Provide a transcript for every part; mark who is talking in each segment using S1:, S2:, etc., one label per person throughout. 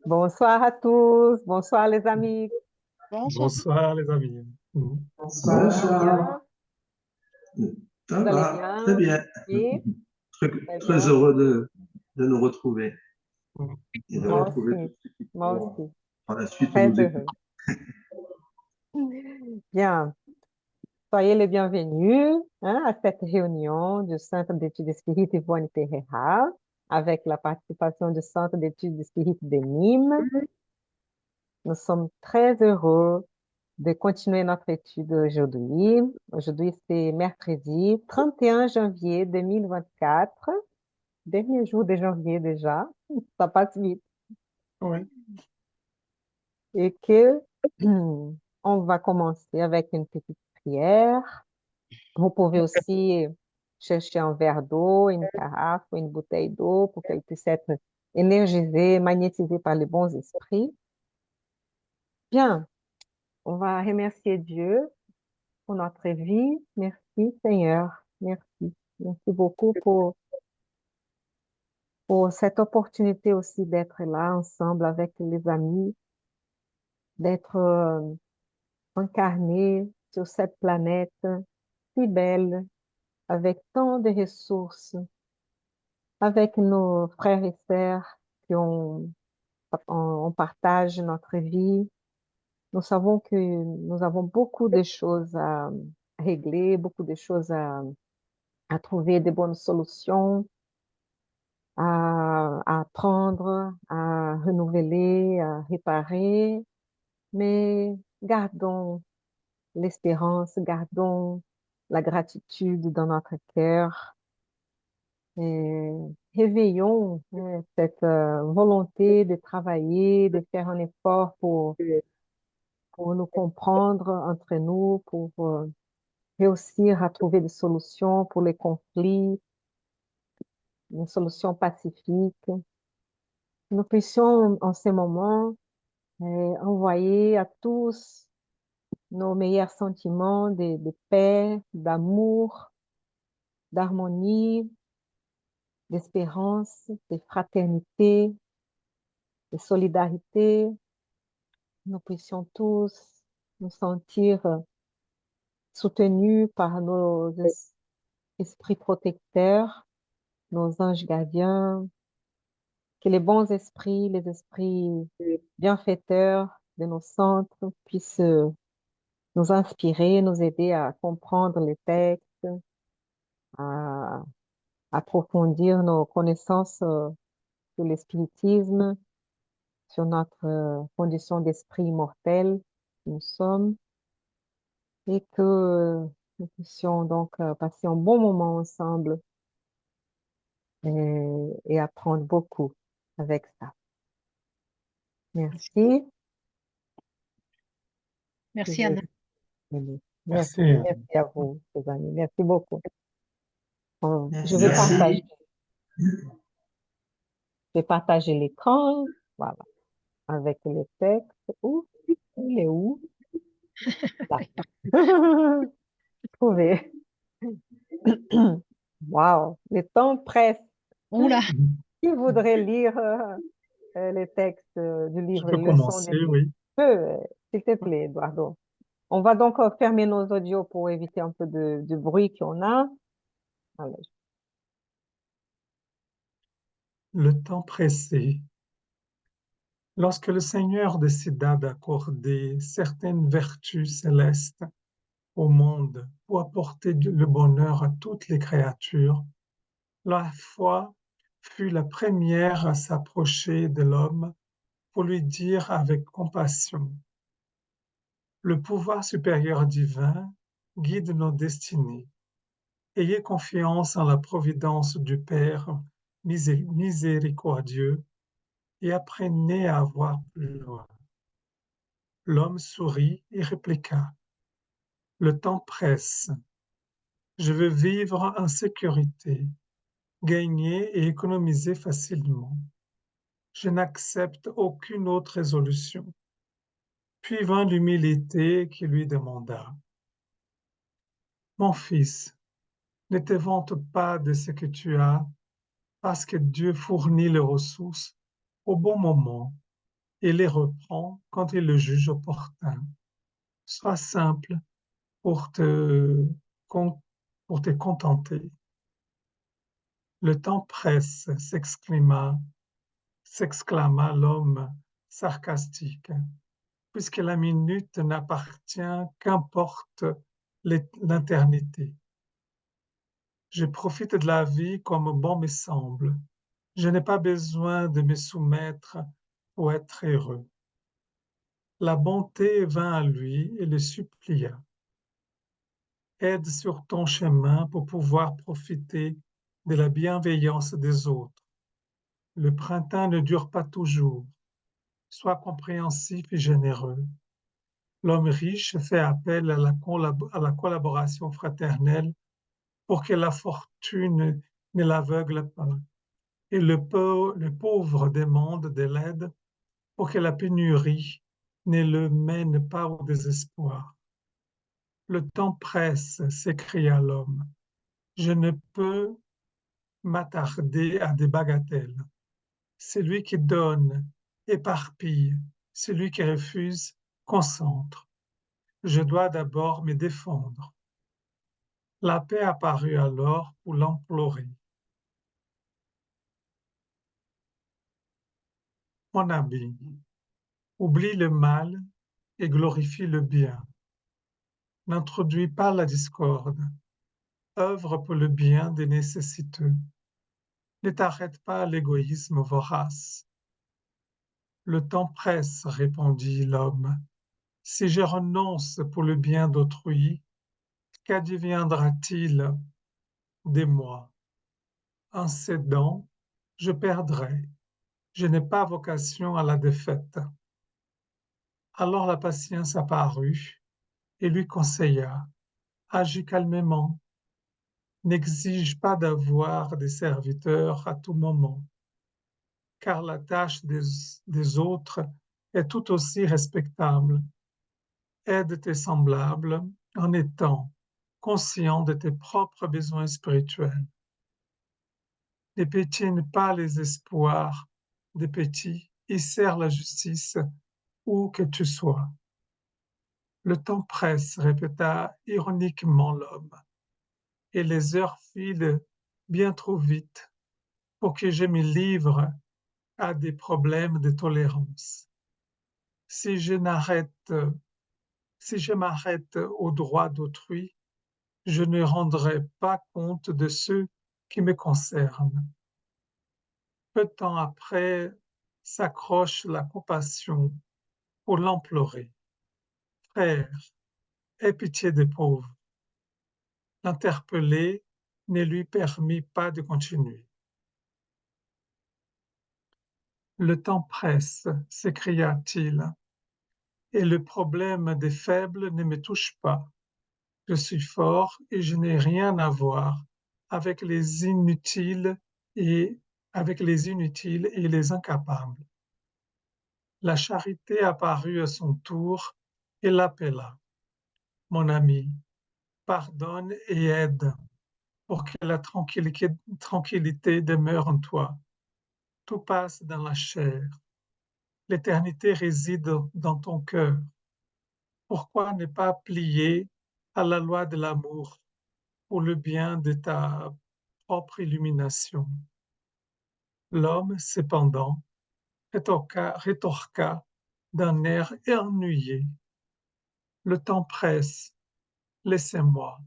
S1: Bonsoir à tous, bonsoir les amis.
S2: Bonsoir.
S3: Bonsoir les amis. Mhm.
S1: Vous allez
S4: Bonsoir.
S1: bien?
S4: Ça
S1: Vous allez
S4: va, très
S1: bien?
S4: bien.
S1: Oui,
S4: Très,
S1: très
S4: très
S1: bien.
S4: heureux de nous retrouver
S3: Mhm.
S4: et de
S1: Moi
S4: retrouver
S1: aussi,
S4: tous ceux qui
S1: moi
S4: vont
S1: aussi.
S4: par la suite
S1: Très
S4: nous écouter.
S1: heureux. Bien, soyez les bienvenus à cette réunion du Centre d'études spirites Yvonne Pereira avec la participation du Centre d'études spirites de Nîmes. Nous sommes très heureux de continuer notre étude aujourd'hui. Aujourd'hui, c'est mercredi 31 janvier 2024. Dernier jour de janvier déjà, ça passe vite.
S3: Oui.
S1: Et que on va commencer avec une petite prière. Vous pouvez aussi chercher un verre d'eau, une carafe ou une bouteille d'eau pour qu'elle puisse être énergisée, magnétisée par les bons esprits. Bien, on va remercier Dieu pour notre vie. Merci Seigneur. Merci. Merci beaucoup pour cette opportunité aussi d'être là ensemble avec les amis, d'être incarné sur cette planète si belle, avec tant de ressources, avec nos frères et sœurs qui on partage notre vie. Nous savons que nous avons beaucoup de choses à régler, beaucoup de choses à trouver de bonnes solutions, à apprendre, à renouveler, à réparer, mais gardons l'espérance, gardons la gratitude dans notre cœur et réveillons cette volonté de travailler, de faire un effort pour nous comprendre entre nous, pour réussir à trouver des solutions pour les conflits, une solution pacifique. Nous puissions en ce moment envoyer à tous nos meilleurs sentiments de paix, d'amour, d'harmonie, d'espérance, de fraternité, de solidarité. Nous puissions tous nous sentir soutenus par nos esprits protecteurs, nos anges gardiens, que les bons esprits, les esprits bienfaiteurs de nos centres puissent nous inspirer, nous aider à comprendre les textes, à approfondir nos connaissances sur le spiritisme, sur notre condition d'esprit immortel que nous sommes, et que nous puissions donc passer un bon moment ensemble et apprendre beaucoup avec ça. Merci.
S2: Merci,
S1: Je-
S2: Anna.
S1: Merci,
S3: Merci.
S1: merci à vous, les amis. Merci beaucoup. Je vais
S4: Merci.
S1: partager l'écran, voilà, avec le texte. Où? Il est où? Là. Trouvé. Wow, le temps presse.
S2: Oula,
S3: Mhm.
S1: Qui voudrait lire les textes du
S3: Je
S1: livre
S3: peux
S1: Leçons
S3: commencer,
S1: d'éthique?
S3: oui.
S1: S'il te plaît, Eduardo. On va donc fermer nos audios pour éviter un peu de bruit qu'on a. Allez.
S3: Le temps pressé. Lorsque le Seigneur décida d'accorder certaines vertus célestes au monde pour apporter le bonheur à toutes les créatures, la foi fut la première à s'approcher de l'homme pour lui dire avec compassion: le pouvoir supérieur divin guide nos destinées. Ayez confiance en la providence du Père miséricordieux et apprenez à voir plus loin. L'homme sourit et répliqua: le temps presse. Je veux vivre en sécurité, gagner et économiser facilement. Je n'accepte aucune autre résolution. Puis vint l'humilité qui lui demanda: mon fils, ne te vante pas de ce que tu as, parce que Dieu fournit les ressources au bon moment et les reprend quand il le juge opportun. Sois simple pour te, pour te contenter. Le temps presse, s'exclama l'homme sarcastique, puisque la minute n'appartient qu'importe l'éternité. Je profite de la vie comme bon me semble. Je n'ai pas besoin de me soumettre pour être heureux. La bonté vint à lui et le supplia. Aide sur ton chemin pour pouvoir profiter de la bienveillance des autres. Le printemps ne dure pas toujours. Sois compréhensif et généreux. L'homme riche fait appel à la collaboration fraternelle pour que la fortune ne l'aveugle pas, et le pauvre demande de l'aide pour que la pénurie ne le mène pas au désespoir. Le temps presse, s'écria l'homme. Je ne peux m'attarder à des bagatelles. Celui qui donne éparpille, celui qui refuse concentre. Je dois d'abord me défendre. La paix apparut alors pour l'implorer. Mon ami, oublie le mal et glorifie le bien. N'introduis pas la discorde. Œuvre pour le bien des nécessiteux. Ne t'arrête pas à l'égoïsme vorace. Le temps presse, répondit l'homme. Si je renonce pour le bien d'autrui, qu'adviendra-t-il de moi? En cédant, je perdrai. Je n'ai pas vocation à la défaite. Alors la patience apparut et lui conseilla. Agis calmement. N'exige pas d'avoir des serviteurs à tout moment, car la tâche des autres est tout aussi respectable. Aide tes semblables en étant conscient de tes propres besoins spirituels. Ne pétine pas les espoirs des petits et serre la justice où que tu sois. Le temps presse, répéta ironiquement l'homme, et les heures filent bien trop vite pour que je me livre à des problèmes de tolérance. Si je m'arrête aux droits d'autrui, je ne rendrai pas compte de ceux qui me concernent. Peu de temps après s'accroche la compassion pour l'implorer. Frère, aie pitié des pauvres. L'interpeller ne lui permit pas de continuer. Le temps presse, s'écria-t-il, et le problème des faibles ne me touche pas. Je suis fort et je n'ai rien à voir avec les inutiles et les incapables. La charité apparut à son tour et l'appela. Mon ami, pardonne et aide pour que la tranquillité demeure en toi. Tout passe dans la chair. L'éternité réside dans ton cœur. Pourquoi ne pas plier à la loi de l'amour pour le bien de ta propre illumination? L'homme, cependant, rétorqua d'un air ennuyé. Le temps presse, laissez-moi.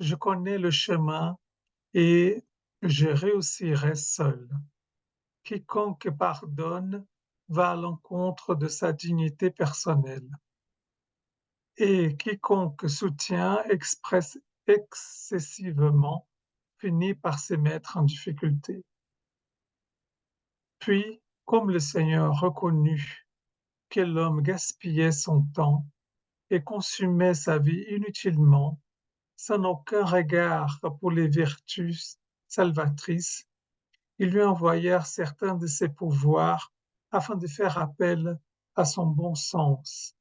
S3: Je connais le chemin et je réussirai seul. Quiconque pardonne va à l'encontre de sa dignité personnelle. Et quiconque soutient excessivement finit par se mettre en difficulté. Puis, comme le Seigneur reconnut que l'homme gaspillait son temps et consumait sa vie inutilement, sans aucun regard pour les vertus salvatrices, ils lui envoyèrent certains de ses pouvoirs afin de faire appel à son bon sens.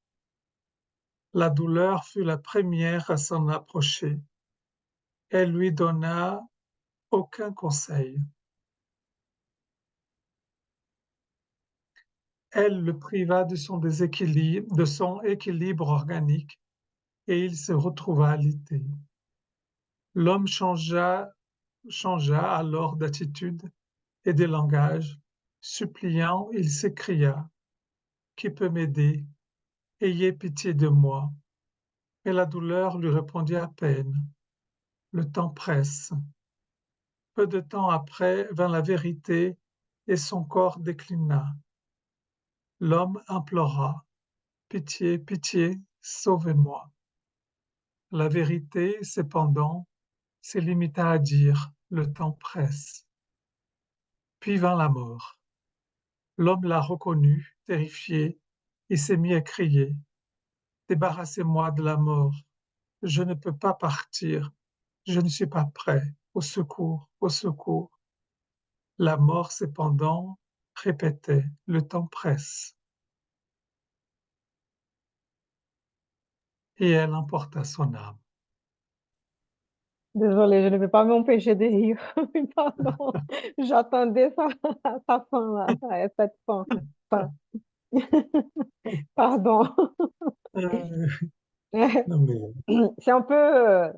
S3: La douleur fut la première à s'en approcher. Elle lui donna aucun conseil. Elle le priva de son déséquilibre, de son équilibre organique, et il se retrouva alité. L'homme changea alors d'attitude et de langage. Suppliant, il s'écria: Qui peut m'aider? Ayez pitié de moi. Mais la douleur lui répondit à peine. Le temps presse. Peu de temps après vint la vérité et son corps déclina. L'homme implora: Pitié, pitié, sauvez-moi. La vérité, cependant, se limita à dire: Le temps presse. Puis vint la mort. L'homme la reconnut, terrifié, et s'est mis à crier: Débarrassez-moi de la mort. Je ne peux pas partir. Je ne suis pas prêt. Au secours, au secours. La mort, cependant, répétait: Le temps presse. Et elle emporta son âme.
S1: Désolée, je ne vais pas m'empêcher de rire. Pardon. J'attendais sa fin là, cette fin. Enfin, pardon.
S3: Euh, non mais,
S1: C'est un peu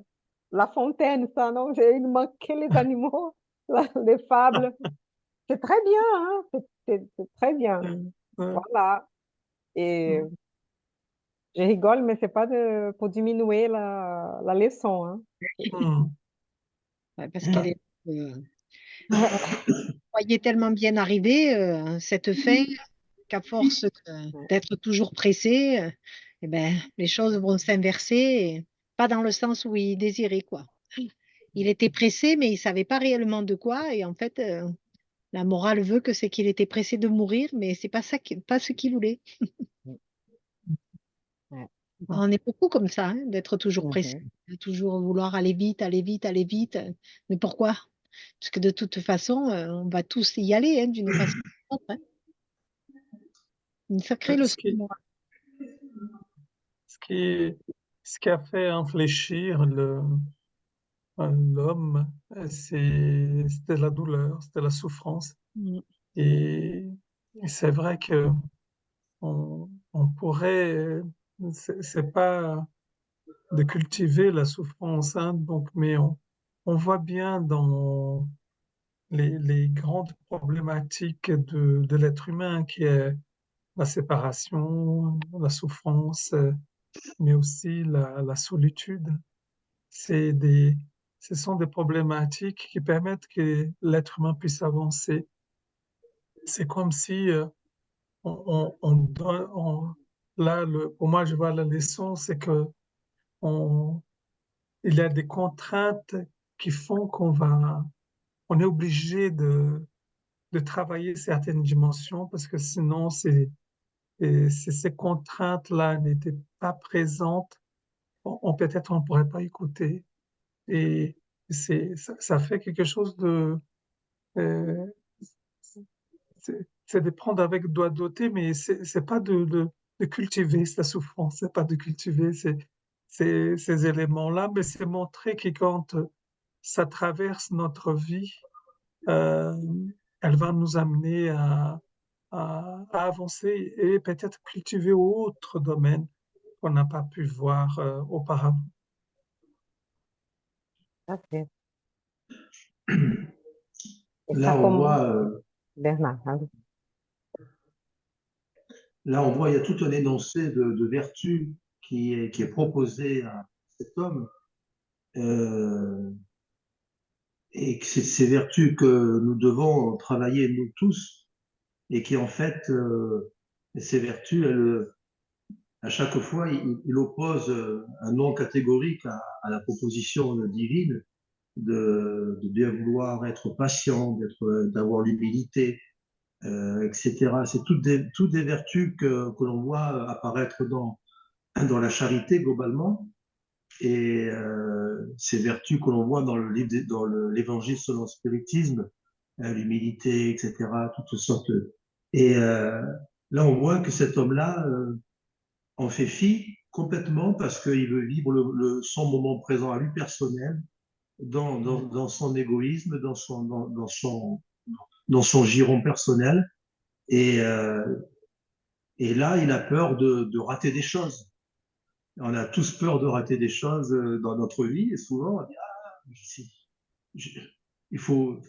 S1: La Fontaine, ça, non? Il manquait les animaux, les fables. C'est très bien, hein? C'est très bien.
S3: euh, euh,
S1: Voilà. Et je rigole, mais c'est pas pour diminuer la leçon, hein.
S2: Ouais, parce qu'elle est, voyait tellement bien arriver cette fin qu'à force d'être toujours pressé, eh ben, les choses vont s'inverser, et pas dans le sens où il désirait, quoi. Il était pressé, mais il savait pas réellement de quoi, et en fait, la morale veut que c'est qu'il était pressé de mourir, mais c'est pas ça, pas ce qu'il voulait.
S1: Ouais.
S2: On est beaucoup comme ça, hein, d'être toujours pressé,
S1: Mhm.
S2: de toujours vouloir aller vite, aller vite, aller vite. Mais pourquoi? Parce que de toute façon, on va tous y aller, hein, d'une façon ou d'une autre, hein. Une sacrée
S3: ce
S2: leçon de
S3: qui,
S2: morale.
S3: ce qui, ce qui a fait infléchir l'homme, c'était la douleur, c'était la souffrance.
S2: Mm.
S3: Et, et c'est vrai que on pourrait, c'est pas de cultiver la souffrance, hein, donc, mais on voit bien dans les grandes problématiques de l'être humain qui est la séparation, la souffrance, mais aussi la solitude. C'est des, Ce sont des problématiques qui permettent que l'être humain puisse avancer. C'est comme si on donne, là, pour moi, je vois la leçon, c'est que on, il y a des contraintes qui font on est obligé de travailler certaines dimensions parce que sinon, si ces contraintes-là n'étaient pas présentes, peut-être on ne pourrait pas écouter. Et ça fait quelque chose euh, c'est de prendre avec doigt doté, mais c'est pas de cultiver sa souffrance, c'est pas de cultiver ces éléments-là, mais c'est montrer que quand ça traverse notre vie, euh, elle va nous amener à avancer et peut-être cultiver autre domaine qu'on n'a pas pu voir auparavant.
S1: Ok. Et ça
S4: Là, on
S1: commence,
S4: voit,
S1: Bernard. Allez.
S4: là, on voit, il y a tout un énoncé de vertus qui est proposé à cet homme. Euh, et que c'est ces vertus que nous devons travailler nous tous, et qui en fait, ces vertus, à chaque fois, il oppose un non catégorique à la proposition divine de bien vouloir être patient, d'avoir l'humilité, etc. C'est toutes des vertus que l'on voit apparaître dans la charité globalement, et ces vertus que l'on voit dans le livre, dans l'évangile selon le spiritisme, l'humilité, etc., toutes sortes. Et là, on voit que cet homme-là en fait fi complètement parce qu'il veut vivre son moment présent à lui personnel, dans son égoïsme, dans son giron personnel. Et Et là, il a peur de rater des choses. On a tous peur de rater des choses dans notre vie, et souvent, on dit, ah, il faut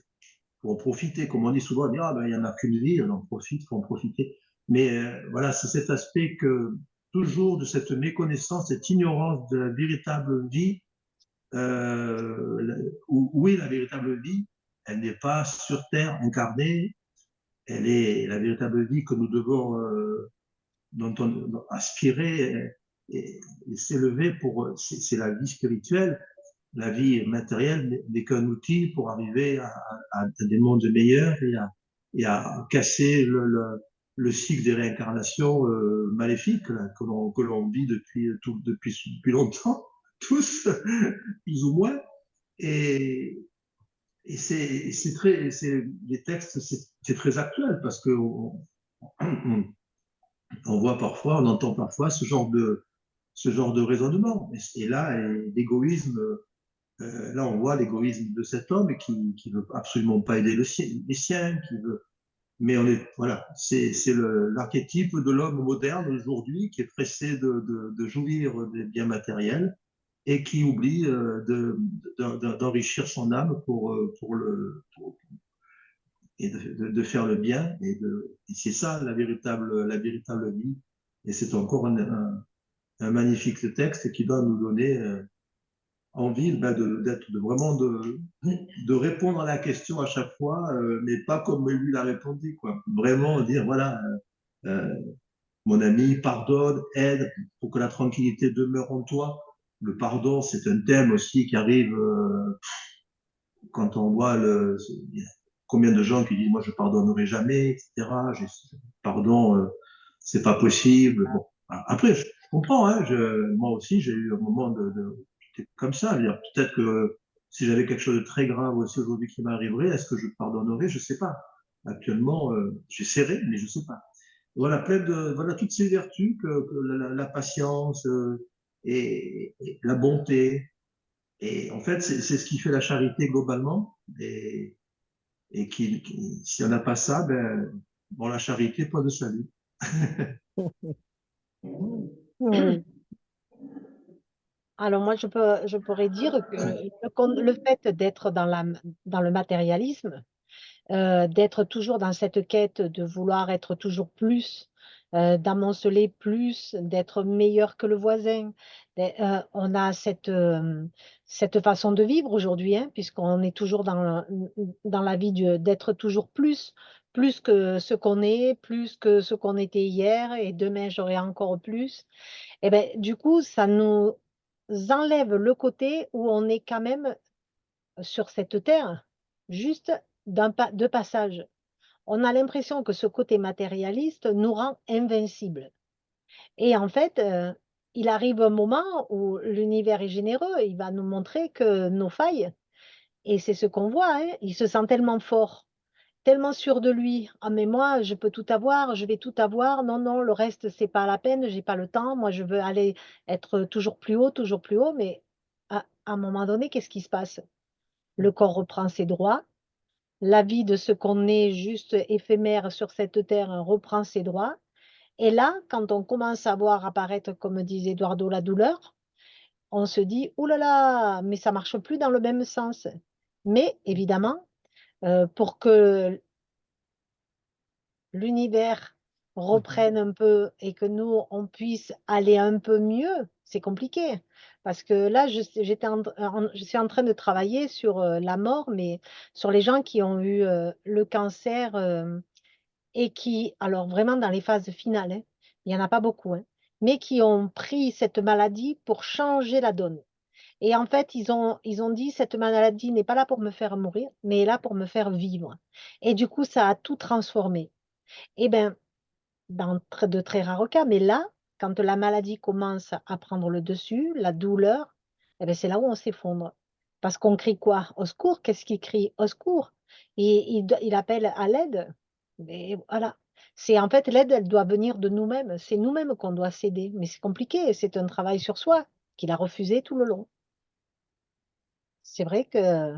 S4: en profiter. Comme on dit souvent, on dit, ah, ben, il n'y en a qu'une vie, on en profite, il faut en profiter. Mais voilà, c'est cet aspect que, toujours de cette méconnaissance, cette ignorance de la véritable vie, où est la véritable vie? Elle n'est pas sur Terre incarnée, elle est la véritable vie que nous devons, dont on aspirer et s'élever pour, c'est la vie spirituelle. La vie matérielle n'est qu'un outil pour arriver à des mondes meilleurs et à casser le cycle des réincarnations maléfiques là, que l'on vit depuis longtemps, tous, plus ou moins. Et, et les textes, c'est très actuel parce que on voit parfois, on entend parfois ce genre de raisonnement. Et là, l'égoïsme, là, on voit l'égoïsme de cet homme qui veut absolument pas aider les siens, qui veut. Mais voilà, c'est l'archétype de l'homme moderne aujourd'hui qui est pressé de jouir des biens matériels et qui oublie d'enrichir son âme et de faire le bien. Et c'est ça la véritable vie. Et c'est encore un magnifique texte qui doit nous donner envie vraiment de répondre à la question à chaque fois, mais pas comme lui l'a répondu, quoi. Vraiment dire, voilà, euh, mon ami, pardonne, aide pour que la tranquillité demeure en toi. Le pardon, c'est un thème aussi qui arrive quand on voit combien de gens qui disent, moi, je pardonnerai jamais, etc. Pardon, c'est pas possible. Bon. Après, je comprends, hein, moi aussi, j'ai eu un moment j'étais comme ça. Peut-être que si j'avais quelque chose de très grave aussi aujourd'hui qui m'arriverait, est-ce que je pardonnerais? Je sais pas. Actuellement, j'essaierai, mais je sais pas. Voilà, voilà toutes ces vertus que la patience et la bonté. Et en fait, c'est ce qui fait la charité globalement. Et si on n'a pas ça, ben, bon, la charité, pas de salut.
S1: Oui.
S2: Alors moi, je pourrais dire que le fait d'être dans le matérialisme, d'être toujours dans cette quête de vouloir être toujours plus, d'amonceler plus, d'être meilleur que le voisin. On a cette façon de vivre aujourd'hui, hein, puisqu'on est toujours dans la vie d'être toujours plus que ce qu'on est, plus que ce qu'on était hier, et demain j'aurai encore plus. Et ben, du coup, ça nous enlève le côté où on est quand même sur cette terre, juste de passage. On a l'impression que ce côté matérialiste nous rend invincibles. Et en fait, il arrive un moment où l'univers est généreux, il va nous montrer que nos failles, et c'est ce qu'on voit, hein, il se sent tellement fort, tellement sûr de lui. Ah, mais moi, je peux tout avoir, je vais tout avoir. Non, non, le reste, c'est pas la peine, j'ai pas le temps. Moi, je veux aller être toujours plus haut. Mais à un moment donné, qu'est-ce qui se passe? Le corps reprend ses droits. La vie de ce qu'on est juste éphémère sur cette terre reprend ses droits. Et là, quand on commence à voir apparaître, comme disait Eduardo, la douleur, on se dit, ouh là là, mais ça marche plus dans le même sens. Mais évidemment, pour que l'univers reprenne un peu et que nous, on puisse aller un peu mieux, c'est compliqué. Parce que là, je suis en train de travailler sur la mort, mais sur les gens qui ont eu le cancer et qui, alors vraiment dans les phases finales, hein, il n'y en a pas beaucoup, hein, mais qui ont pris cette maladie pour changer la donne. Et en fait, ils ont dit, cette maladie n'est pas là pour me faire mourir, mais est là pour me faire vivre. Et du coup, ça a tout transformé. Eh bien, dans de très rares cas, mais là, quand la maladie commence à prendre le dessus, la douleur, eh ben, c'est là où on s'effondre. Parce qu'on crie quoi? Au secours? Qu'est-ce qu'il crie? Au secours? Et il appelle à l'aide. Mais voilà. C'est en fait l'aide, elle doit venir de nous-mêmes. C'est nous-mêmes qu'on doit s'aider. Mais c'est compliqué. C'est un travail sur soi qu'il a refusé tout le long. C'est vrai que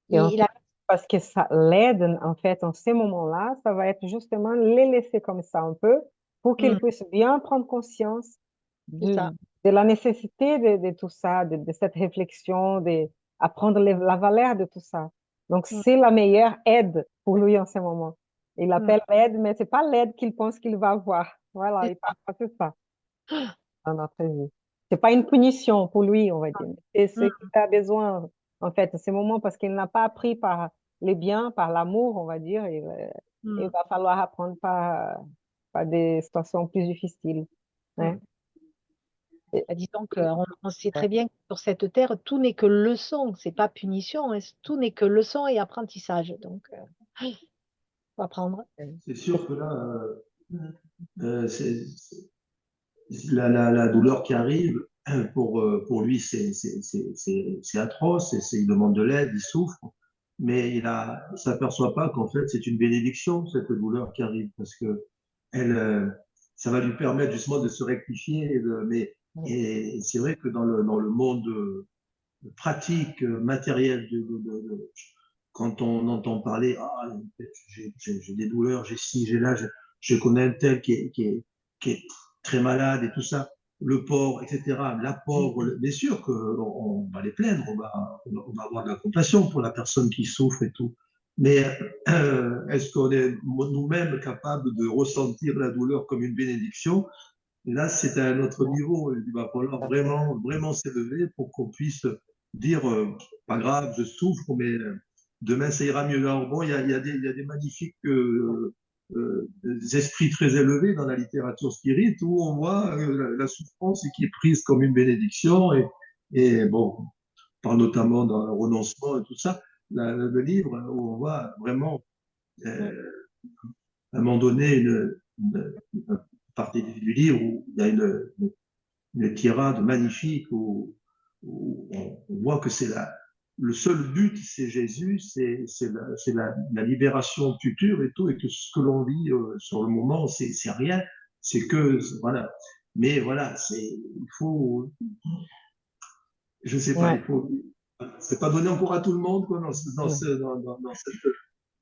S1: Et en
S2: il a.
S1: Parce que ça l'aide, en fait, en ces moments-là, ça va être justement les laisser comme ça un peu pour qu'ils
S2: Mm,
S1: puissent bien prendre conscience
S2: c'est ça.
S1: de la nécessité de tout ça, de cette réflexion, d'apprendre la valeur de tout ça. Donc,
S2: Mm,
S1: c'est la meilleure aide pour lui en ce moment. Il
S2: mm,
S1: appelle l'aide, mais c'est pas l'aide qu'il pense qu'il va avoir. Voilà,
S2: c'est
S1: et
S2: ça.
S1: parfois c'est ça dans notre vie. C'est pas une punition pour lui, on va dire. C'est ce
S2: Mm,
S1: qu'il a besoin, en fait, à ces moments, parce qu'il n'a pas appris par les biens, par l'amour, on va dire. Il
S2: mm,
S1: va falloir apprendre par des situations plus difficiles. Hein.
S2: mm.
S1: Et-
S2: Bah, disons qu'on sait très bien que sur cette terre, tout n'est que leçon, c'est pas punition, hein, tout n'est que leçon et apprentissage. Donc, faut apprendre.
S4: C'est sûr que là, la douleur qui arrive, pour lui, c'est atroce, il demande de l'aide, il souffre, mais il s'aperçoit pas qu'en fait, c'est une bénédiction, cette douleur qui arrive, parce que elle, ça va lui permettre justement de se rectifier. Et c'est vrai que dans le monde pratique, matériel, quand on entend parler, ah, j'ai des douleurs, j'ai ci, j'ai là, je connais un tel qui est très malade et tout ça, le pauvre, etc., la pauvre, bien sûr qu'on va les plaindre, on va avoir de la compassion pour la personne qui souffre et tout. Mais est-ce qu'on est nous-mêmes capables de ressentir la douleur comme une bénédiction? Et là, c'est à un autre niveau. Il va falloir vraiment, vraiment s'élever pour qu'on puisse dire, pas grave, je souffre, mais demain, ça ira mieux. Alors bon, il y a des magnifiques des esprits très élevés dans la littérature spirite où on voit la souffrance qui est prise comme une bénédiction. Et bon, on parle notamment dans le renoncement et tout ça. Le livre où on voit vraiment
S2: Mm,
S4: à un moment donné une partie du livre où il y a une tirade magnifique où on voit que le seul but, c'est Jésus, la libération future et tout, et que ce que l'on vit sur le moment, c'est rien, c'est que, voilà. Mais voilà, il faut, je sais pas,
S1: Ouais.
S4: il faut, c'est pas donné encore à tout le monde, quoi,
S1: Ouais.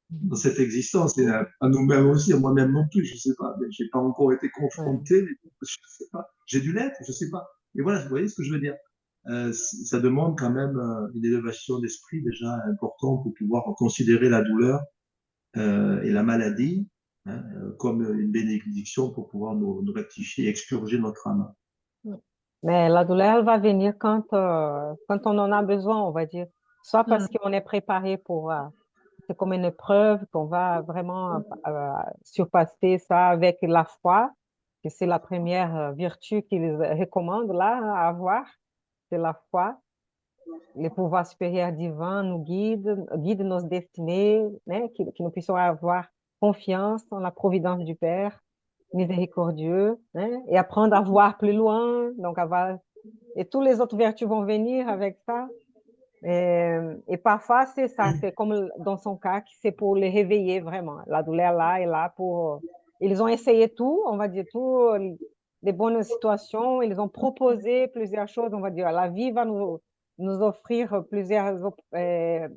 S4: dans cette existence, et à nous-mêmes aussi, à moi-même non plus, je sais pas, mais j'ai pas encore été
S1: Ouais.
S4: confronté, je sais pas, j'ai dû l'être, je sais pas. Et voilà, vous voyez ce que je veux dire. Ça demande quand même une élévation d'esprit déjà importante pour pouvoir considérer la douleur et la maladie hein, comme une bénédiction pour pouvoir nous rectifier, expurger notre âme.
S2: mm,
S1: Mais la douleur, elle va venir quand on en a besoin, on va dire. Soit parce
S2: mm.
S1: qu'on est préparé pour, c'est comme une épreuve qu'on va vraiment surpasser ça avec la foi, que c'est la première vertu qu'ils recommandent là à avoir, c'est la foi. Les pouvoirs supérieurs divins nous guident nos destinées, né, que nous puissions avoir confiance en la providence du Père miséricordieux, hein, et apprendre à voir plus loin, donc et tous les autres vertus vont venir avec ça. Et parfois, c'est ça, c'est comme dans son cas, que c'est pour les réveiller vraiment. La douleur là est là pour... Ils ont essayé tout, on va dire, tout, les bonnes situations, ils ont proposé plusieurs choses, on va dire. La vie va nous offrir plusieurs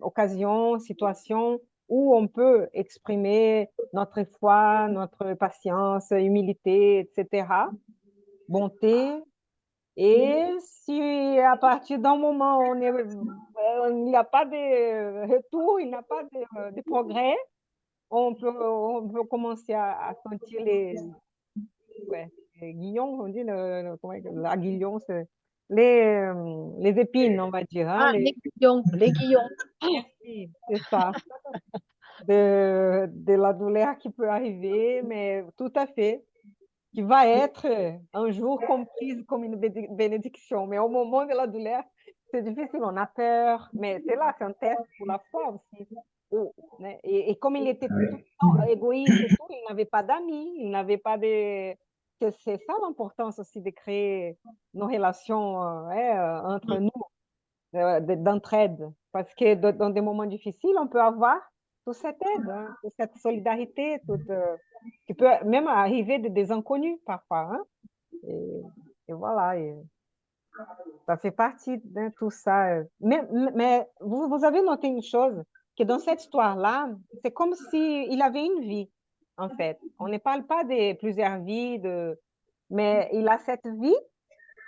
S1: occasions, situations où on peut exprimer notre foi, notre patience, humilité, etc., bonté, et si à partir d'un moment il n'y a pas de retour, il n'y a pas de progrès, on peut commencer à sentir ouais, les guillons, on dit, l'aguillon, c'est les épines, on va dire, hein,
S2: Ah, les guillons.
S1: merci, c'est ça, de la douleur qui peut arriver, mais tout à fait, qui va être un jour comprise comme une bénédiction. Mais au moment de la douleur, c'est difficile, on a peur, mais c'est là, c'est un test pour la foi aussi. Né? Et comme il était tout le temps égoïste et tout, il n'avait pas d'amis, il n'avait pas de... C'est ça l'importance aussi de créer nos relations entre nous, d'entraide. Parce que dans des moments difficiles, on peut avoir toute cette aide, hein, toute cette solidarité, qui peut même arriver des inconnus parfois. Hein. Et, et voilà, ça fait partie de tout ça. Mais vous avez noté une chose, que dans cette histoire-là, c'est comme s'il avait une vie, en fait. On ne parle pas de plusieurs vies, mais il a cette vie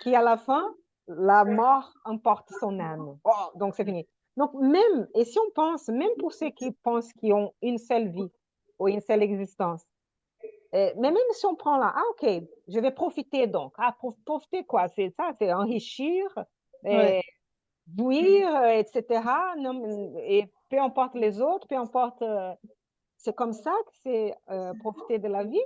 S1: qui, à la fin, la mort emporte son âme. Oh, donc, c'est fini. Donc, même, et si on pense, même pour ceux qui pensent qu'ils ont une seule vie ou une seule existence, mais même si on prend là, ah, OK, je vais profiter donc. Ah, profiter quoi? C'est ça, c'est enrichir,
S2: Ouais.
S1: jouir, etc. Non, et peu importe les autres, peu importe, c'est comme ça que c'est profiter de la vie.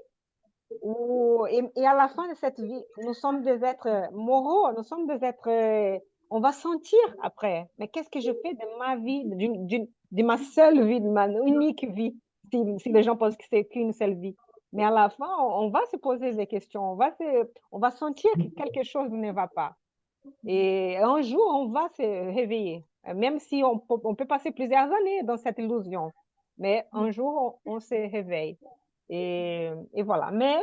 S1: Et à la fin de cette vie, nous sommes des êtres moraux, nous sommes des êtres, on va sentir après, mais qu'est-ce que je fais de ma vie, de ma seule vie, de ma unique vie, si les gens pensent que c'est qu'une seule vie. Mais à la fin, on va se poser des questions, on va sentir que quelque chose ne va pas. Et un jour, on va se réveiller, même si on peut passer plusieurs années dans cette illusion. Mais un jour, on se réveille. Et voilà. Mais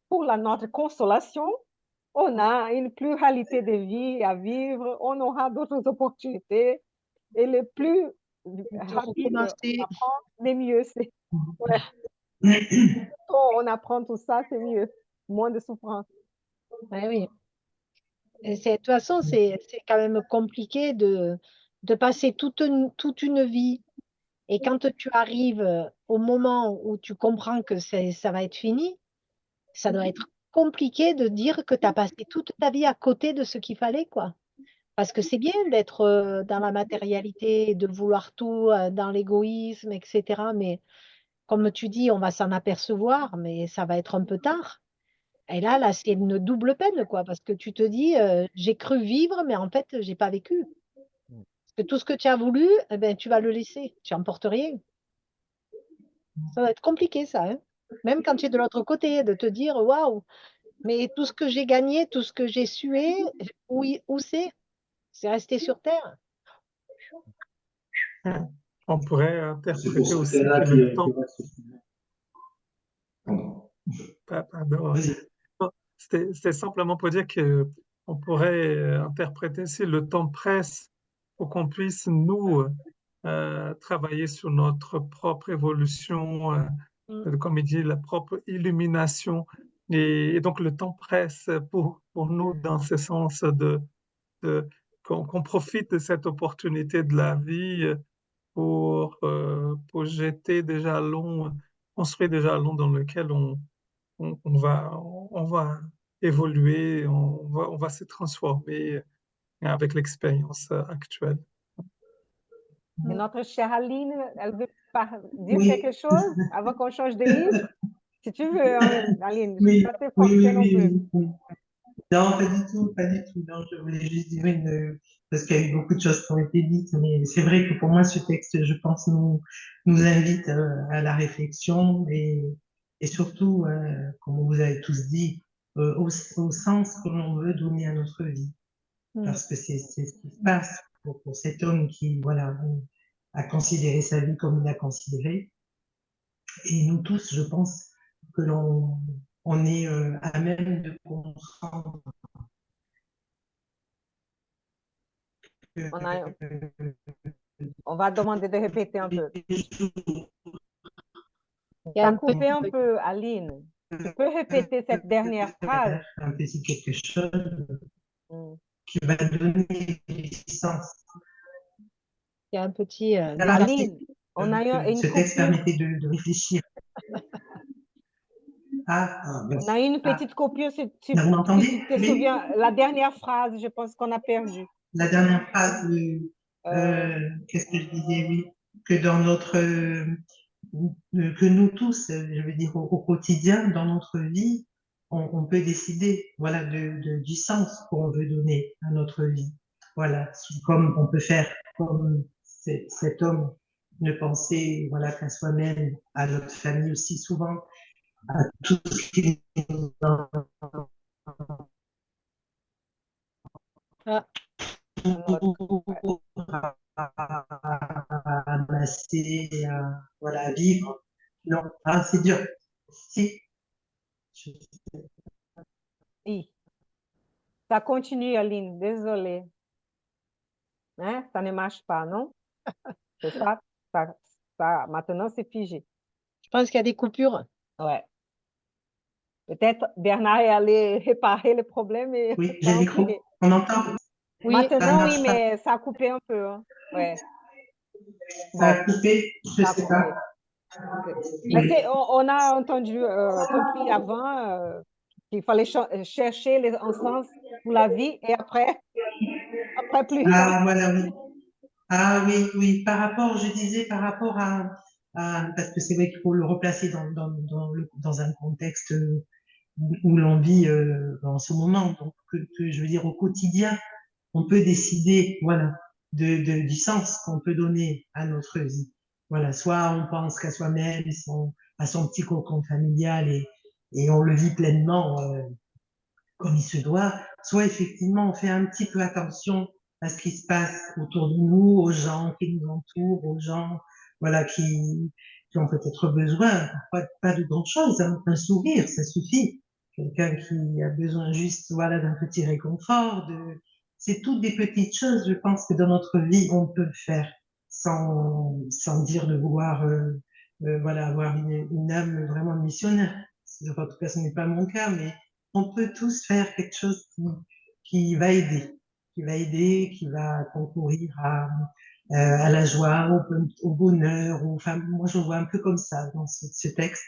S1: pour notre consolation, on a une pluralité de vies à vivre, on aura d'autres opportunités. Et le plus rapide on
S2: Recommencer.
S1: apprend, le mieux c'est. Ouais. On apprend tout ça, c'est mieux. Moins de souffrance.
S2: Ouais, oui. Et de toute façon, c'est quand même compliqué de passer toute une vie. Et quand tu arrives au moment où tu comprends que ça va être fini, ça doit être compliqué de dire que tu as passé toute ta vie à côté de ce qu'il fallait, quoi. Parce que c'est bien d'être dans la matérialité, de vouloir tout, dans l'égoïsme, etc. Mais comme tu dis, on va s'en apercevoir, mais ça va être un peu tard. Et là, c'est une double peine, quoi, parce que tu te dis, j'ai cru vivre, mais en fait, j'ai pas vécu. Parce que tout ce que tu as voulu, eh ben, tu vas le laisser. Tu n'emportes rien. Ça va être compliqué, ça, hein. Même quand tu es de l'autre côté, de te dire, waouh, mais tout ce que j'ai gagné, tout ce que j'ai sué, où c'est? C'est resté sur Terre.
S3: On pourrait
S4: C'est pour
S3: interpréter
S4: ce
S3: aussi
S4: cas-là
S3: que le
S4: qui
S3: temps,
S4: reste. Pardon.
S3: pardon,
S4: Vas-y.
S3: non, c'était simplement pour dire que on pourrait interpréter si le temps presse pour qu'on puisse nous travailler sur notre propre évolution,
S2: Mm.
S3: comme il dit, la propre illumination. Et donc le temps presse pour nous dans ce sens de- qu'on profite de cette opportunité de la vie pour jeter des jalons, construire des jalons dans lesquels on va évoluer, on va se transformer avec l'expérience actuelle.
S1: Et notre chère Aline, elle veut dire
S4: Oui,
S1: quelque chose avant qu'on change de livre? Si tu veux, Aline, je ne vais
S4: oui,
S1: pas te
S4: oui,
S1: forcer
S4: oui,
S1: non
S4: oui,
S1: plus.
S4: oui, oui. Non, pas du tout, pas du tout. Non, je voulais juste dire parce qu'il y a eu beaucoup de choses qui ont été dites, mais c'est vrai que pour moi, ce texte, je pense, nous invite à la réflexion et surtout, comme vous avez tous dit, au sens que l'on veut donner à notre vie.
S2: Mm.
S4: Parce que c'est ce qui se passe pour cet homme qui, voilà, a considéré sa vie comme il l'a considéré. Et nous tous, je pense que on est à même de comprendre
S1: On a,
S4: que
S1: on va demander de répéter un peu.
S2: Il y a
S1: T'as
S2: un petit
S1: coupé un
S2: truc.
S1: peu, Aline. Tu peux répéter cette dernière phrase?
S4: un petit quelque chose
S1: Mm.
S4: qui va donner du sens.
S2: Il y a un petit
S1: Aline, on a eu une
S4: Ce texte
S1: coupure.
S4: permettait de réfléchir.
S1: On a eu une petite coupure.
S4: Là, vous
S1: Si
S4: m'entendez?
S1: tu te souviens, la dernière phrase, je pense qu'on a perdu.
S4: La dernière phrase,
S1: Euh,
S4: qu'est-ce que je disais, oui, que dans notre, que nous tous, je veux dire, au quotidien, dans notre vie, on peut décider, voilà, du sens qu'on veut donner à notre vie. Voilà, comme on peut faire, comme cet homme ne pensait, voilà, qu'à soi-même, à notre famille aussi souvent, à tout ce qui nous
S2: ah,
S1: ouais.
S4: entoure, à amasser, voilà, à vivre. Non, c'est dur. Si,
S1: Ih, ça continue, Aline. Désolée. Hein? Ça ne marche pas, non? C'est ça? maintenant, c'est figé.
S2: Je pense qu'il y a des coupures.
S1: Ouais. Peut-être Bernard est allé réparer le problème et
S4: Oui,
S1: ça
S4: j'ai
S1: a
S4: le micro.
S1: empiré.
S4: On entend?
S2: Oui,
S4: Ça ne
S1: Maintenant, oui,
S4: marche pas.
S1: mais ça a coupé un peu, hein. Ouais,
S4: Ça a
S1: bon,
S4: coupé? Je
S1: ça a
S4: sais pas.
S1: coupé. OK. Mais
S4: Oui.
S1: on a entendu, compris avant, qu'il fallait chercher les en sens pour la vie et après après plus, hein.
S4: Ah, voilà, oui. Ah oui, oui, par rapport, je disais, par rapport parce que c'est vrai qu'il faut le replacer dans un contexte où l'on vit en ce moment, donc que je veux dire au quotidien, on peut décider, voilà, du sens qu'on peut donner à notre vie. Voilà, soit on pense qu'à soi-même, à son petit cocon familial et on le vit pleinement comme il se doit, soit effectivement on fait un petit peu attention à ce qui se passe autour de nous, aux gens qui nous entourent, aux gens voilà qui ont peut-être besoin, pas de grand chose, hein, un sourire, ça suffit. Quelqu'un qui a besoin juste voilà d'un petit réconfort, c'est toutes des petites choses, je pense que dans notre vie on peut faire sans dire de vouloir voilà avoir une âme vraiment missionnaire. En tout cas, ce n'est pas mon cas, mais on peut tous faire quelque chose qui va aider, qui va concourir à la joie, au bonheur. Enfin, moi, je vois un peu comme ça dans ce texte.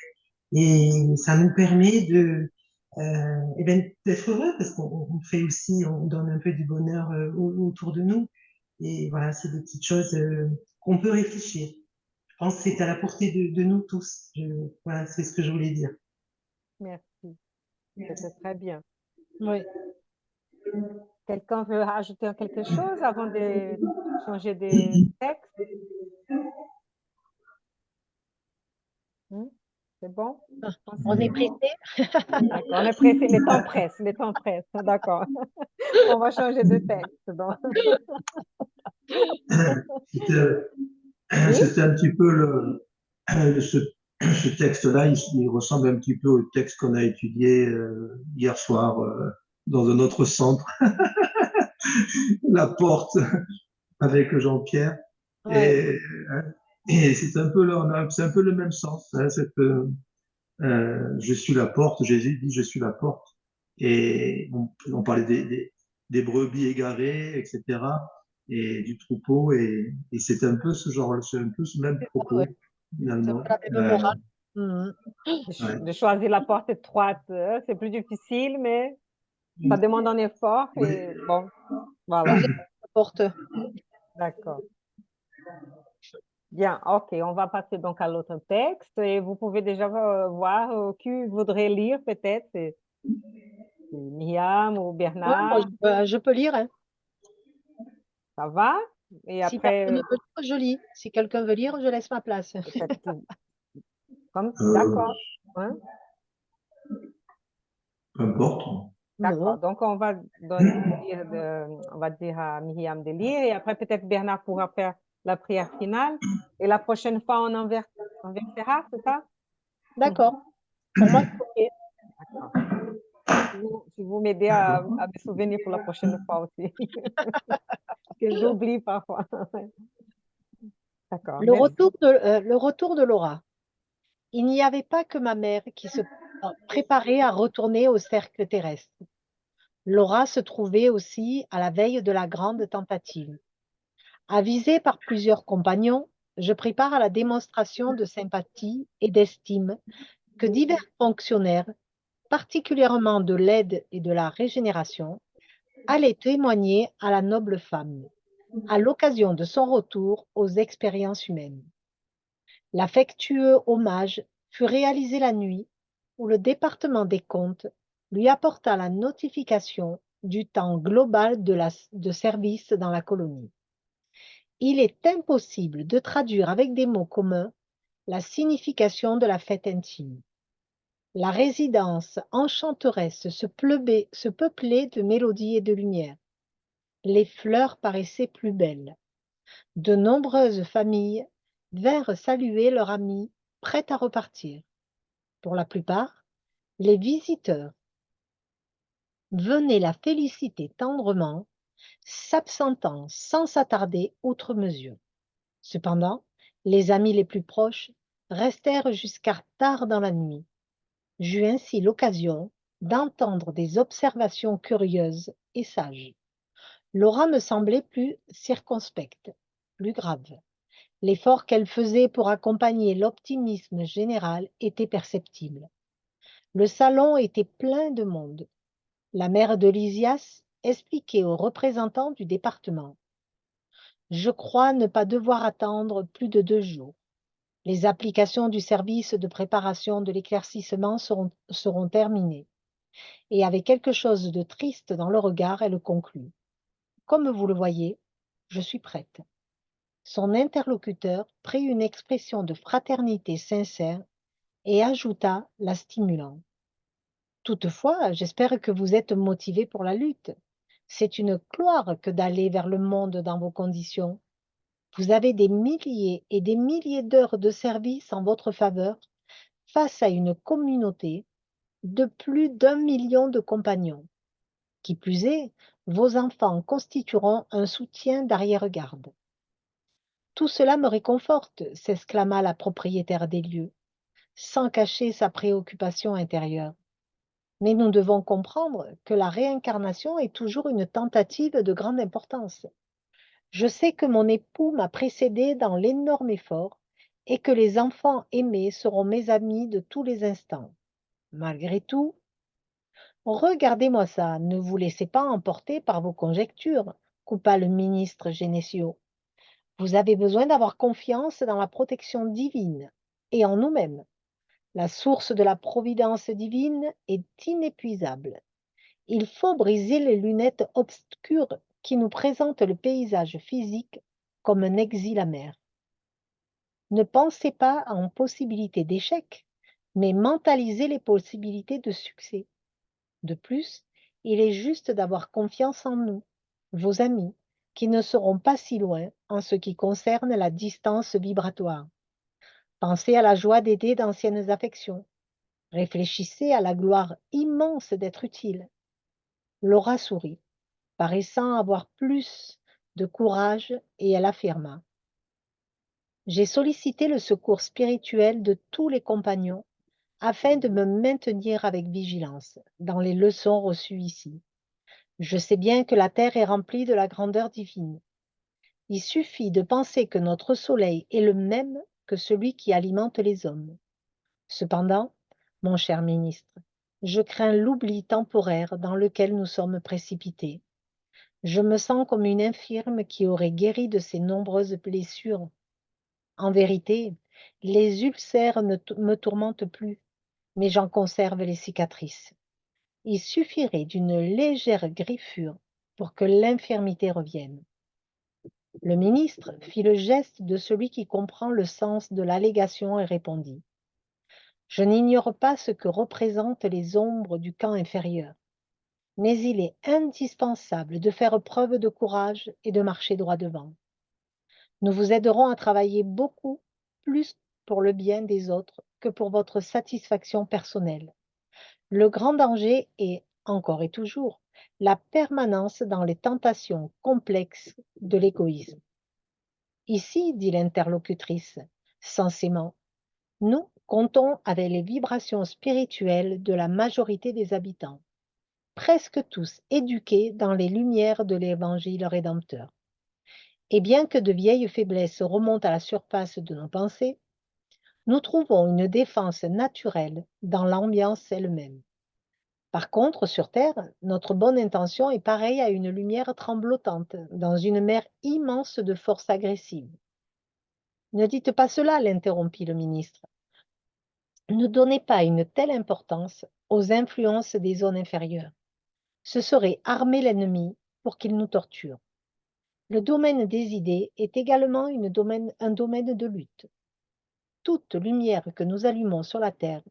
S4: Et ça nous permet eh ben, d'être heureux parce qu'on fait aussi, on donne un peu du bonheur autour de nous. Et voilà, c'est des petites choses qu'on peut réfléchir. Je pense que c'est à la portée de nous tous. Voilà, c'est ce que je voulais dire.
S1: Merci, c'était très bien.
S2: oui.
S1: Quelqu'un veut rajouter quelque chose avant de changer de texte? Mmh, c'est bon?
S2: Ah,
S1: Je pense
S2: on est
S1: que
S2: pressé.
S1: d'accord, on est pressé, les temps pressent, d'accord. On va changer de texte donc.
S4: C'était
S1: Oui?
S4: c'était un petit peu ce texte-là, il ressemble un petit peu au texte qu'on a étudié hier soir dans un autre centre, La Porte, avec Jean-Pierre.
S2: Ouais.
S4: Et, et c'est un peu c'est un peu le même sens. Hein, je suis la porte, Jésus dit je suis la porte. Et on parlait des brebis égarées, etc. Et du troupeau. Et c'est un peu ce genre, c'est un peu ce même
S2: C'est ça, ouais.
S4: propos,
S2: C'est un
S4: finalement.
S2: peu la même morale. Mhm.
S4: Ouais.
S1: De choisir la porte étroite, c'est plus difficile, mais ça demande un effort et
S4: Oui.
S1: bon, voilà,
S2: Ouvrir la porte.
S1: d'accord. Bien, OK, on va passer donc à l'autre texte et vous pouvez déjà, voir, qui voudrait lire peut-être, c'est Myriam ou
S2: Ouais, moi,
S1: Bernard,
S2: je peux lire, hein.
S1: ça va? Et
S2: Si
S1: après,
S2: personne ne veut lire, je lis. Si quelqu'un veut lire, je laisse ma place.
S1: peut-être comme
S4: Euh,
S1: d'accord, hein,
S4: Peu importe.
S1: d'accord.
S2: Non,
S1: Donc on va dire à Myriam de lire et après peut-être Bernard pourra faire la prière finale et la prochaine fois on inversera, c'est ça?
S2: d'accord. Pour moi, c'est OK.
S1: D'accord. Si vous m'aidez à me souvenir pour la prochaine fois aussi, parce que j'oublie parfois. D'accord, merci.
S2: Le retour de Laura. Il n'y avait pas que ma mère qui se préparait à retourner au cercle terrestre. Laura se trouvait aussi à la veille de la grande tentative. Avisée par plusieurs compagnons, je pris part à la démonstration de sympathie et d'estime que divers fonctionnaires, particulièrement de l'aide et de la régénération, allaient témoigner à la noble femme, à l'occasion de son retour aux expériences humaines. L'affectueux hommage fut réalisé la nuit où le département des comptes lui apporta la notification du temps global de service dans la colonie. Il est impossible de traduire avec des mots communs la signification de la fête intime. La résidence enchanteresse se peuplait de mélodies et de lumière. Les fleurs paraissaient plus belles. De nombreuses familles vinrent saluer leur ami prêt à repartir. Pour la plupart, les visiteurs venaient la féliciter tendrement, s'absentant sans s'attarder outre mesure. Cependant, Les amis les plus proches restèrent jusqu'à tard dans la nuit. J'eus ainsi l'occasion d'entendre des observations curieuses et sages. Laura me semblait plus circonspecte, plus grave. L'effort qu'elle faisait pour accompagner l'optimisme général était perceptible. Le salon était plein de monde. La mère de Lysias expliquait aux représentants du département. Je crois ne pas devoir attendre plus de 2 jours. Les applications du service de préparation de l'éclaircissement seront terminées. Et avec quelque chose de triste dans le regard, elle conclut. Comme vous le voyez, je suis prête. Son interlocuteur prit une expression de fraternité sincère et ajouta, la stimulant. Toutefois, j'espère que vous êtes motivé pour la lutte. C'est une gloire que d'aller vers le monde dans vos conditions. Vous avez des milliers et des milliers d'heures de service en votre faveur face à une communauté de plus d'1 million de compagnons. Qui plus est, vos enfants constitueront un soutien d'arrière-garde. Tout cela me réconforte, s'exclama la propriétaire des lieux, sans cacher sa préoccupation intérieure. Mais nous devons comprendre que la réincarnation est toujours une tentative de grande importance. Je sais que mon époux m'a précédé dans l'énorme effort et que les enfants aimés seront mes amis de tous les instants. Malgré tout, regardez-moi ça, ne vous laissez pas emporter par vos conjectures, coupa le ministre Genesio. Vous avez besoin d'avoir confiance dans la protection divine et en nous-mêmes. La source de la providence divine est inépuisable. Il faut briser les lunettes obscures qui nous présentent le paysage physique comme un exil amer. Ne pensez pas en possibilité d'échec, mais mentalisez les possibilités de succès. De plus, il est juste d'avoir confiance en nous, vos amis, qui ne seront pas si loin en ce qui concerne la distance vibratoire. Pensez à la joie d'aider d'anciennes affections. Réfléchissez à la gloire immense d'être utile. Laura sourit, paraissant avoir plus de courage, et elle affirma. J'ai sollicité le secours spirituel de tous les compagnons afin de me maintenir avec vigilance dans les leçons reçues ici. Je sais bien que la terre est remplie de la grandeur divine. Il suffit de penser que notre soleil est le même que celui qui alimente les hommes. Cependant, mon cher ministre, je crains l'oubli temporaire dans lequel nous sommes précipités. Je me sens comme une infirme qui aurait guéri de ses nombreuses blessures. En vérité, les ulcères ne me tourmentent plus, mais j'en conserve les cicatrices. Il suffirait d'une légère griffure pour que l'infirmité revienne. Le ministre fit le geste de celui qui comprend le sens de l'allégation et répondit. Je n'ignore pas ce que représentent les ombres du camp inférieur, mais il est indispensable de faire preuve de courage et de marcher droit devant. Nous vous aiderons à travailler beaucoup plus pour le bien des autres que pour votre satisfaction personnelle. Le grand danger est, encore et toujours, la permanence dans les tentations complexes de l'égoïsme. Ici, dit l'interlocutrice, sensément, nous comptons avec les vibrations spirituelles de la majorité des habitants, presque tous éduqués dans les lumières de l'Évangile rédempteur. Et bien que de vieilles faiblesses remontent à la surface de nos pensées, nous trouvons une défense naturelle dans l'ambiance elle-même. Par contre, sur Terre, notre bonne intention est pareille à une lumière tremblotante dans une mer immense de force agressive. Ne dites pas cela, l'interrompit le ministre. Ne donnez pas une telle importance aux influences des zones inférieures. Ce serait armer l'ennemi pour qu'il nous torture. Le domaine des idées est également un domaine de lutte. Toute lumière que nous allumons sur la terre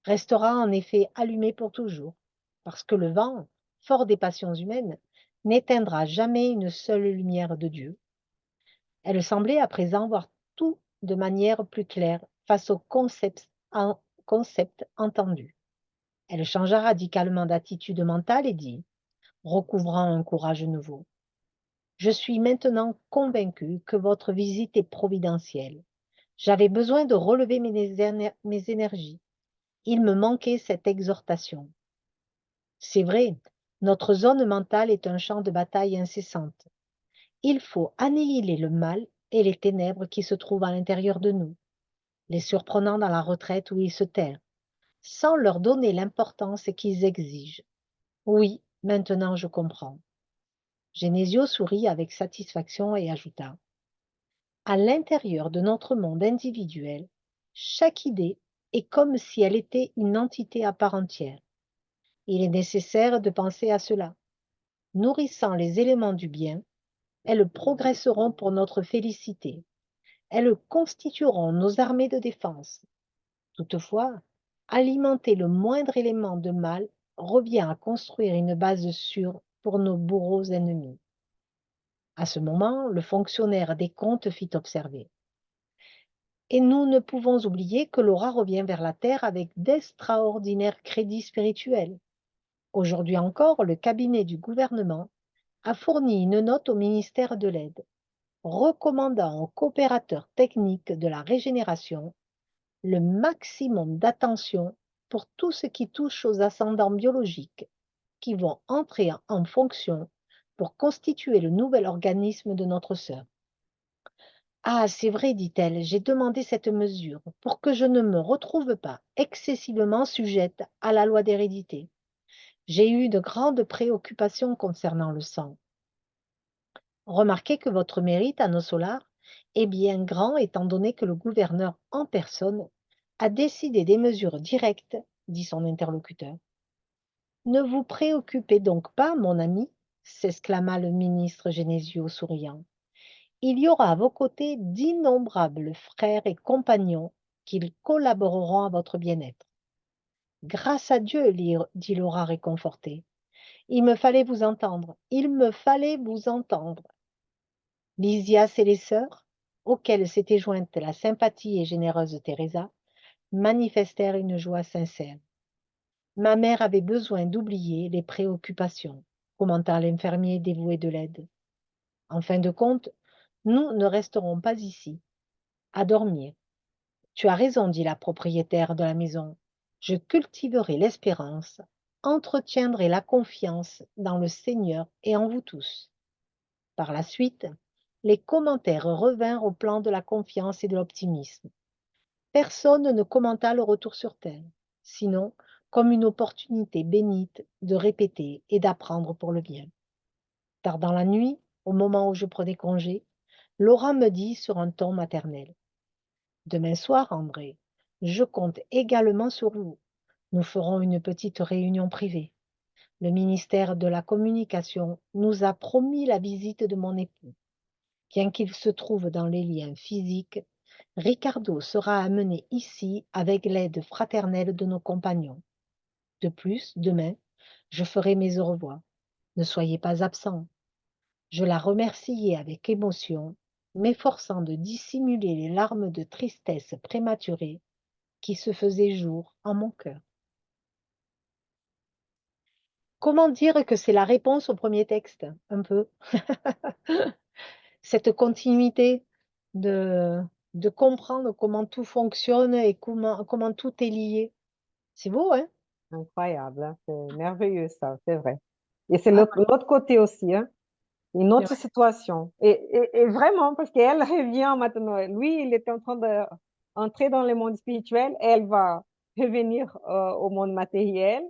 S2: restera en effet allumée pour toujours, parce que le vent, fort des passions humaines, n'éteindra jamais une seule lumière de Dieu. Elle semblait à présent voir tout de manière plus claire face au concept entendu. Elle changea radicalement d'attitude mentale et dit, recouvrant un courage nouveau, « Je suis maintenant convaincue que votre visite est providentielle. J'avais besoin de relever mes énergies. Il me manquait cette exhortation. C'est vrai, notre zone mentale est un champ de bataille incessante. Il faut annihiler le mal et les ténèbres qui se trouvent à l'intérieur de nous, les surprenant dans la retraite où ils se terrent, sans leur donner l'importance qu'ils exigent. Oui, maintenant je comprends. Genesio sourit avec satisfaction et ajouta: à l'intérieur de notre monde individuel, chaque idée est comme si elle était une entité à part entière. Il est nécessaire de penser à cela. Nourrissant les éléments du bien, elles progresseront pour notre félicité. Elles constitueront nos armées de défense. Toutefois, alimenter le moindre élément de mal revient à construire une base sûre pour nos bourreaux ennemis. À ce moment, le fonctionnaire des comptes fit observer: et nous ne pouvons oublier que Laura revient vers la Terre avec d'extraordinaires crédits spirituels. Aujourd'hui encore, le cabinet du gouvernement a fourni une note au ministère de l'Aide, recommandant aux coopérateurs techniques de la régénération le maximum d'attention pour tout ce qui touche aux ascendants biologiques qui vont entrer en fonction pour constituer le nouvel organisme de notre sœur. Ah, c'est vrai, dit-elle, j'ai demandé cette mesure pour que je ne me retrouve pas excessivement sujette à la loi d'hérédité. J'ai eu de grandes préoccupations concernant le sang. Remarquez que votre mérite, Anneau Solar, est bien grand étant donné que le gouverneur en personne a décidé des mesures directes, dit son interlocuteur. Ne vous préoccupez donc pas, mon ami, s'exclama le ministre Genesio souriant. Il y aura à vos côtés d'innombrables frères et compagnons qui collaboreront à votre bien-être. Grâce à Dieu, dit Laura réconfortée. Il me fallait vous entendre, il me fallait vous entendre. Lysias et les sœurs, auxquelles s'était jointe la sympathie et généreuse Teresa, manifestèrent une joie sincère. Ma mère avait besoin d'oublier les préoccupations, commenta l'infirmier dévoué de l'aide. En fin de compte, nous ne resterons pas ici, à dormir. Tu as raison, dit la propriétaire de la maison. Je cultiverai l'espérance, entretiendrai la confiance dans le Seigneur et en vous tous. Par la suite, les commentaires revinrent au plan de la confiance et de l'optimisme. Personne ne commenta le retour sur terre, sinon comme une opportunité bénite de répéter et d'apprendre pour le bien. Tard dans la nuit, au moment où je prenais congé, Laura me dit sur un ton maternel: demain soir, André, je compte également sur vous. Nous ferons une petite réunion privée. Le ministère de la Communication nous a promis la visite de mon époux. Bien qu'il se trouve dans les liens physiques, Ricardo sera amené ici avec l'aide fraternelle de nos compagnons. De plus, demain, je ferai mes au revoir. Ne soyez pas absent. Je la remerciai avec émotion, m'efforçant de dissimuler les larmes de tristesse prématurée qui se faisaient jour en mon cœur. Comment dire que c'est la réponse au premier texte, un peu? Cette continuité de, de comprendre comment tout fonctionne et comment tout est lié. C'est beau, hein?
S1: Incroyable, hein. C'est merveilleux ça, c'est vrai. Et c'est
S2: Ah,
S1: l'autre côté aussi, hein. Une
S2: c'est
S1: autre
S2: vrai.
S1: situation. Et vraiment, parce qu'elle revient maintenant. Lui, il était en train d'entrer dans le monde spirituel. Elle va revenir au monde matériel.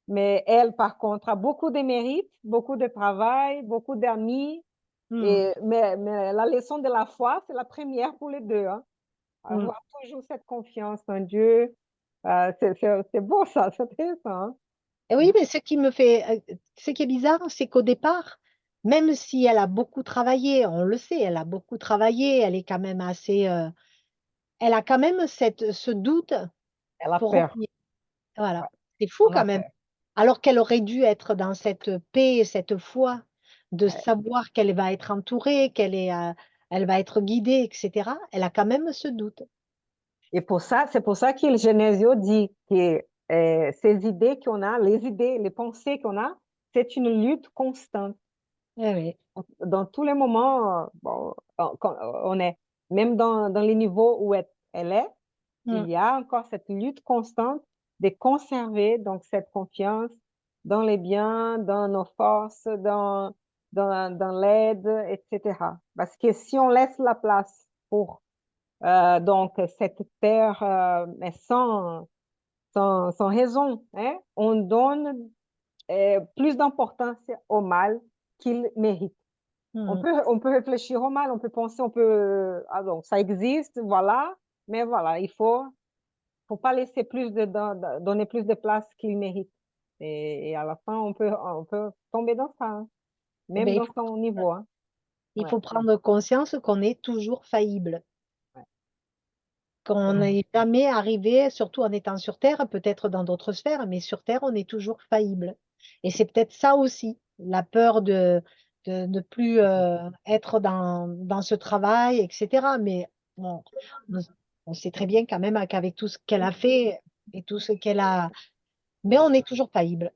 S1: Mais elle, par contre, a beaucoup de mérites, beaucoup de travail, beaucoup d'amis.
S2: Hmm,
S1: Mais la leçon de la foi, c'est la première pour les deux, hein.
S2: hmm.
S1: Avoir toujours cette confiance en Dieu. C'est beau ça, c'est intéressant, hein.
S2: Et oui, mais ce qui est bizarre, c'est qu'au départ, même si elle a beaucoup travaillé, on le sait, elle a beaucoup travaillé, elle est quand même assez, elle a quand même ce doute
S1: Elle a
S2: pour
S1: peur.
S2: revenir. Voilà,
S1: Ouais,
S2: c'est fou
S1: on
S2: quand
S1: a
S2: même.
S1: peur.
S2: Alors qu'elle aurait dû être dans cette paix et cette foi de
S1: Ouais.
S2: savoir qu'elle va être entourée, elle va être guidée, etc. Elle a quand même ce doute.
S1: Et c'est pour ça que le Genesio dit que ces idées qu'on a, les idées, les pensées qu'on a, c'est une lutte constante.
S2: Eh oui,
S1: Dans tous les moments, bon, quand même dans les niveaux où elle est, il y a encore cette lutte constante de conserver donc cette confiance dans les biens, dans nos forces, dans l'aide, etc. Parce que si on laisse la place pour donc cette terre, mais sans raison, hein, on donne plus d'importance au mal qu'il mérite. On peut réfléchir au mal, on peut penser, ah donc ça existe, voilà, mais voilà, il faut pas laisser donner plus de place qu'il mérite. Et à la fin, on peut tomber dans ça, hein,
S2: Eh
S1: même
S2: ben,
S1: dans son niveau. Hein.
S2: il
S1: Ouais,
S2: faut prendre conscience qu'on est toujours faillible,
S1: ouais.
S2: qu'on n'est jamais arrivé, surtout en étant sur Terre, peut-être dans d'autres sphères, mais sur Terre, on est toujours faillible. Et c'est peut-être ça aussi, la peur de ne plus être dans ce travail, etc. Mais bon, on sait très bien quand même qu'avec tout ce qu'elle a fait et tout ce qu'elle a, mais on est toujours faillible.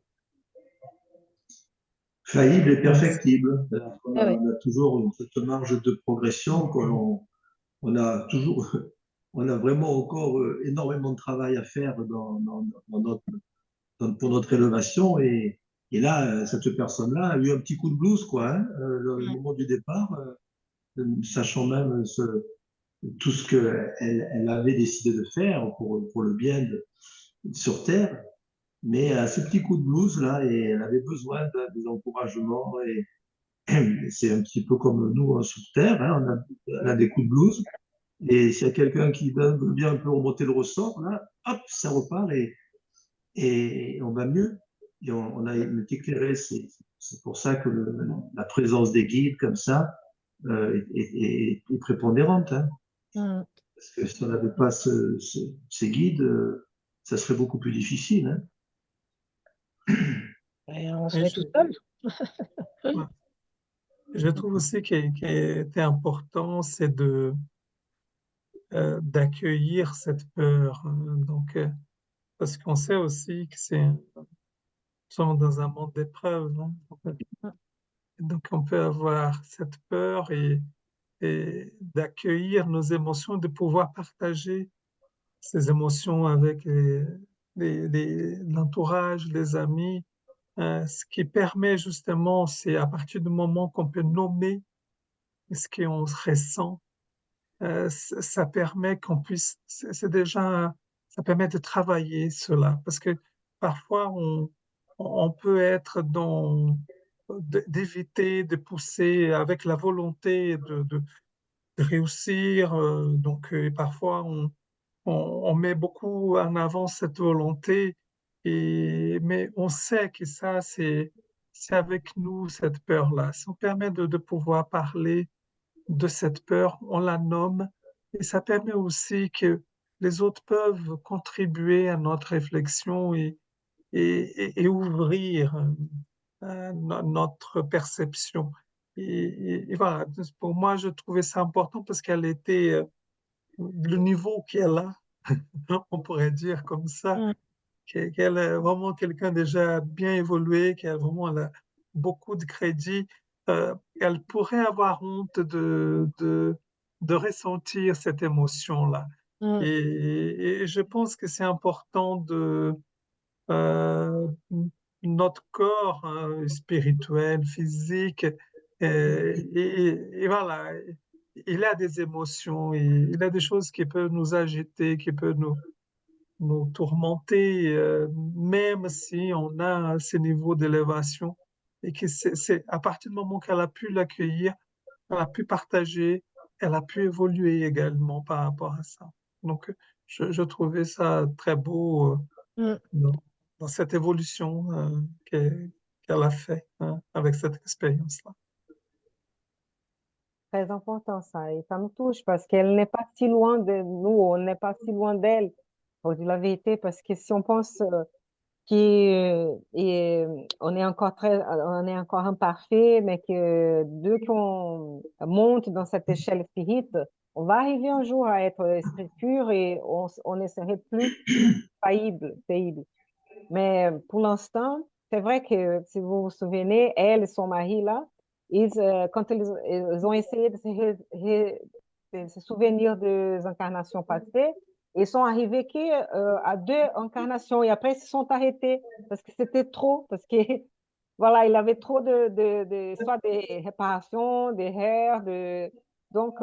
S4: Faillible et perfectible.
S2: Ah ouais.
S4: On a toujours cette marge de progression on a toujours, on a vraiment encore énormément de travail à faire pour notre élévation. Et là, cette personne-là a eu un petit coup de blues, quoi, hein, le moment du départ, sachant même tout ce qu'elle avait décidé de faire pour le bien sur Terre. Mais à ce petit coup de blues, là, et elle avait besoin des encouragements. Et c'est un petit peu comme nous sur Terre, hein, on a des coups de blues. Et s'il y a quelqu'un qui veut bien un peu remonter le ressort, là, hop, ça repart et on va mieux. Et on a été éclairé. C'est pour ça que la présence des guides comme ça est prépondérante. Hein. Parce que si on n'avait pas ces guides, ça serait beaucoup plus difficile. Hein.
S2: Et on
S3: Et
S2: serait tout seul.
S3: ouais. Je trouve aussi qu'il était important, c'est d'accueillir cette peur. Donc, parce qu'on sait aussi que nous sommes dans un monde d'épreuves. Hein. Donc, on peut avoir cette peur et d'accueillir nos émotions, de pouvoir partager ces émotions avec l'entourage, les amis. Ce qui permet justement, c'est à partir du moment qu'on peut nommer ce qu'on ressent, ça permet qu'on puisse, c'est déjà, ça permet de travailler cela. Parce que parfois, on peut être d'éviter, de pousser avec la volonté de réussir. Donc, parfois, on met beaucoup en avant cette volonté, mais on sait que ça, c'est avec nous, cette peur-là. Ça nous permet de pouvoir parler de cette peur, on la nomme, et ça permet aussi que les autres peuvent contribuer à notre réflexion et ouvrir notre perception. Et voilà, pour moi, je trouvais ça important parce qu'elle était le niveau qu'elle a, on pourrait dire comme ça, qu'elle est vraiment quelqu'un déjà bien évolué, qu'elle vraiment elle a beaucoup de crédit. Elle pourrait avoir honte de ressentir cette émotion-là. Et je pense que c'est important euh, notre corps spirituel, physique, et voilà, il a des émotions, il a des choses qui peuvent nous agiter, qui peuvent nous tourmenter, même si on a ces niveaux d'élévation. Et que c'est à partir du moment qu'elle a pu l'accueillir, elle a pu partager, elle a pu évoluer également par rapport à ça. Donc, je trouvais ça très beau dans cette évolution qu'elle a fait hein, avec cette expérience-là.
S1: Très important ça, et ça nous touche parce qu'elle n'est pas si loin de nous, on n'est pas si loin d'elle, pour dire la vérité, parce que si on pense on est encore imparfait, mais que dès qu'on monte dans cette échelle spirite, on va arriver un jour à être esprit pur et on ne serait plus faillible. Mais pour l'instant, c'est vrai que si vous vous souvenez, elle et son mari là, quand ils ont essayé de ces souvenirs des incarnations passées. Ils sont arrivés à 2 incarnations et après ils se sont arrêtés parce que c'était trop, parce que voilà, il avait trop soit des réparations, des erreurs, donc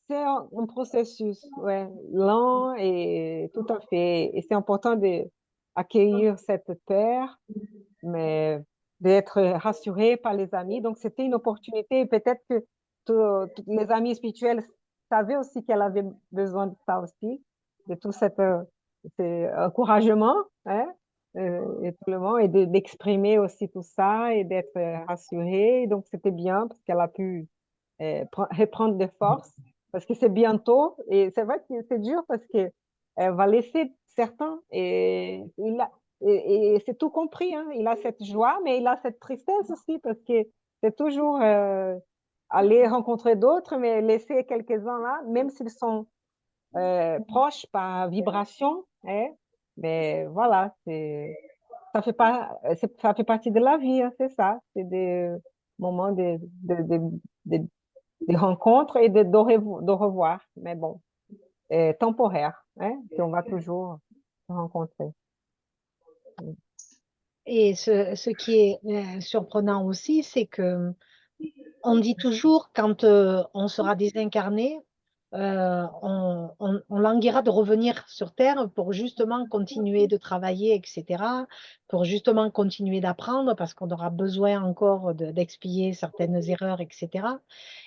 S1: c'est un processus, ouais, lent et tout à fait. Et c'est important d'accueillir cette terre, mais d'être rassuré par les amis. Donc, c'était une opportunité. Peut-être que les amis spirituels savaient aussi qu'elle avait besoin de ça aussi, de tout cet encouragement, hein, et tout le monde, et d'exprimer aussi tout ça et d'être rassurée. Donc, c'était bien parce qu'elle a pu reprendre des forces parce que c'est bientôt et c'est vrai que c'est dur parce que elle va laisser certains et c'est tout compris, hein. Il a cette joie, mais il a cette tristesse aussi parce que c'est toujours aller rencontrer d'autres, mais laisser quelques-uns là, même s'ils sont proches par vibration, hein, mais voilà, ça fait pas, ça fait partie de la vie, hein, c'est ça, c'est des moments de, des rencontres et de revoir, mais bon, temporaire, hein, qu'on va toujours se rencontrer.
S2: Et ce qui est surprenant aussi, c'est que on dit toujours quand on sera désincarné, on languira de revenir sur Terre pour justement continuer de travailler, etc., pour justement continuer d'apprendre parce qu'on aura besoin encore d'expier certaines erreurs, etc.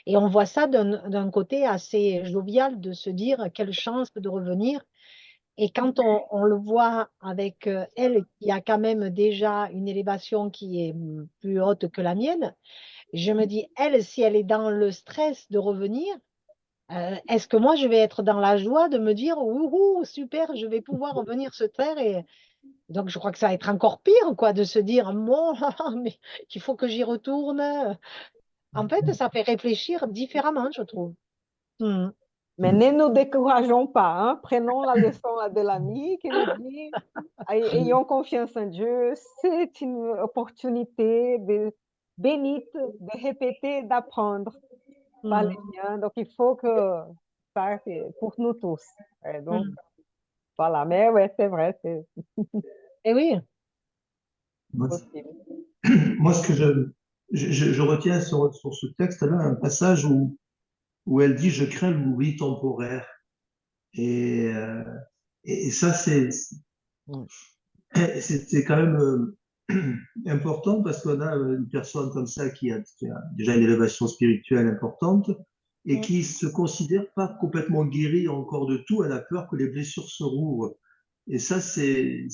S2: Et on voit ça d'un côté assez jovial de se dire quelle chance de revenir. Et quand on le voit avec elle, qui a quand même déjà une élévation qui est plus haute que la mienne, je me dis, elle, si elle est dans le stress de revenir, est-ce que moi, je vais être dans la joie de me dire, ouhou, super, je vais pouvoir revenir se taire et donc, je crois que ça va être encore pire, quoi, de se dire, bon, mais il faut que j'y retourne. En fait, ça fait réfléchir différemment, je trouve. Hmm.
S1: Mais ne nous décourageons pas, hein. Prenons la leçon là, de l'ami qui nous dit, ayons confiance en Dieu, c'est une opportunité bénite de répéter, d'apprendre par les
S2: Hmm.
S1: miens. Donc, il faut que ça, c'est pour nous tous. Donc,
S2: Hmm.
S1: voilà, mais ouais, c'est vrai, c'est
S2: Eh oui.
S4: Moi,
S1: possible.
S4: moi, ce que je retiens sur ce texte-là, un passage où elle dit, je crains l'oubli temporaire. Et, euh, et ça,
S1: Mm.
S4: c'est quand même important parce qu'on a une personne comme ça qui a déjà une élévation spirituelle importante et
S2: Hmm.
S4: qui se considère pas complètement guérie encore de tout. Elle a peur que les blessures se rouvrent. Et ça, elle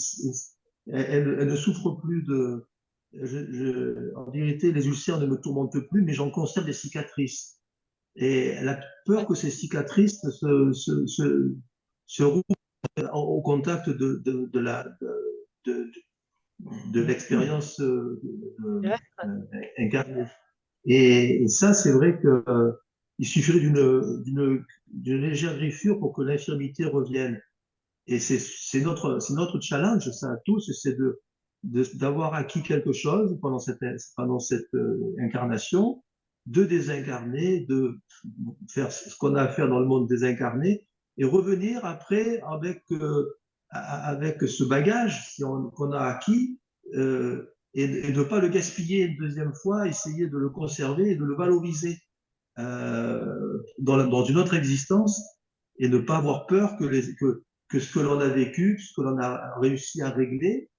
S4: ne souffre plus de. En vérité, les ulcères ne me tourmentent plus, mais j'en conserve des cicatrices. Et elle a peur que ces cicatrices se rouvrent au contact de, de l'expérience
S2: Ouais.
S4: incarnée. Et ça, c'est vrai que il suffirait d'une légère griffure pour que l'infirmité revienne. Et c'est notre challenge, ça à tous, c'est d'avoir acquis quelque chose pendant cette incarnation, de désincarner, de faire ce qu'on a à faire dans le monde désincarné et revenir après avec ce bagage qu'on a acquis et de ne pas le gaspiller une deuxième fois, essayer de le conserver et de le valoriser dans une autre existence et ne pas avoir peur que ce que l'on a vécu, ce que l'on a réussi à régler,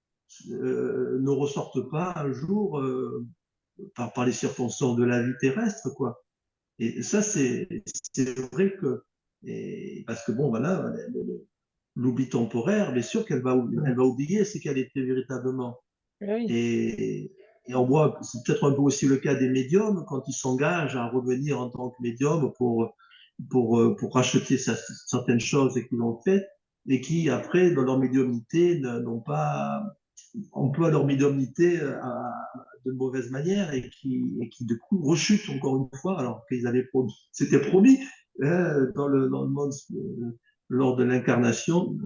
S4: ne ressorte pas un jour par les circonstances de la vie terrestre, quoi. Et ça, c'est vrai que, parce que bon, voilà, l'oubli temporaire, bien sûr elle va oublier ce qu'elle était véritablement.
S2: Oui.
S4: Et on voit, c'est peut-être un peu aussi le cas des médiums, quand ils s'engagent à revenir en tant que médium pour racheter certaines choses qu'ils ont faites, et qui, après, dans leur médiumnité, n'ont pas emploient leur médiumnité de mauvaise manière et qui, du coup, rechutent encore une fois, alors qu'ils avaient promis, c'était promis dans le monde lors de l'incarnation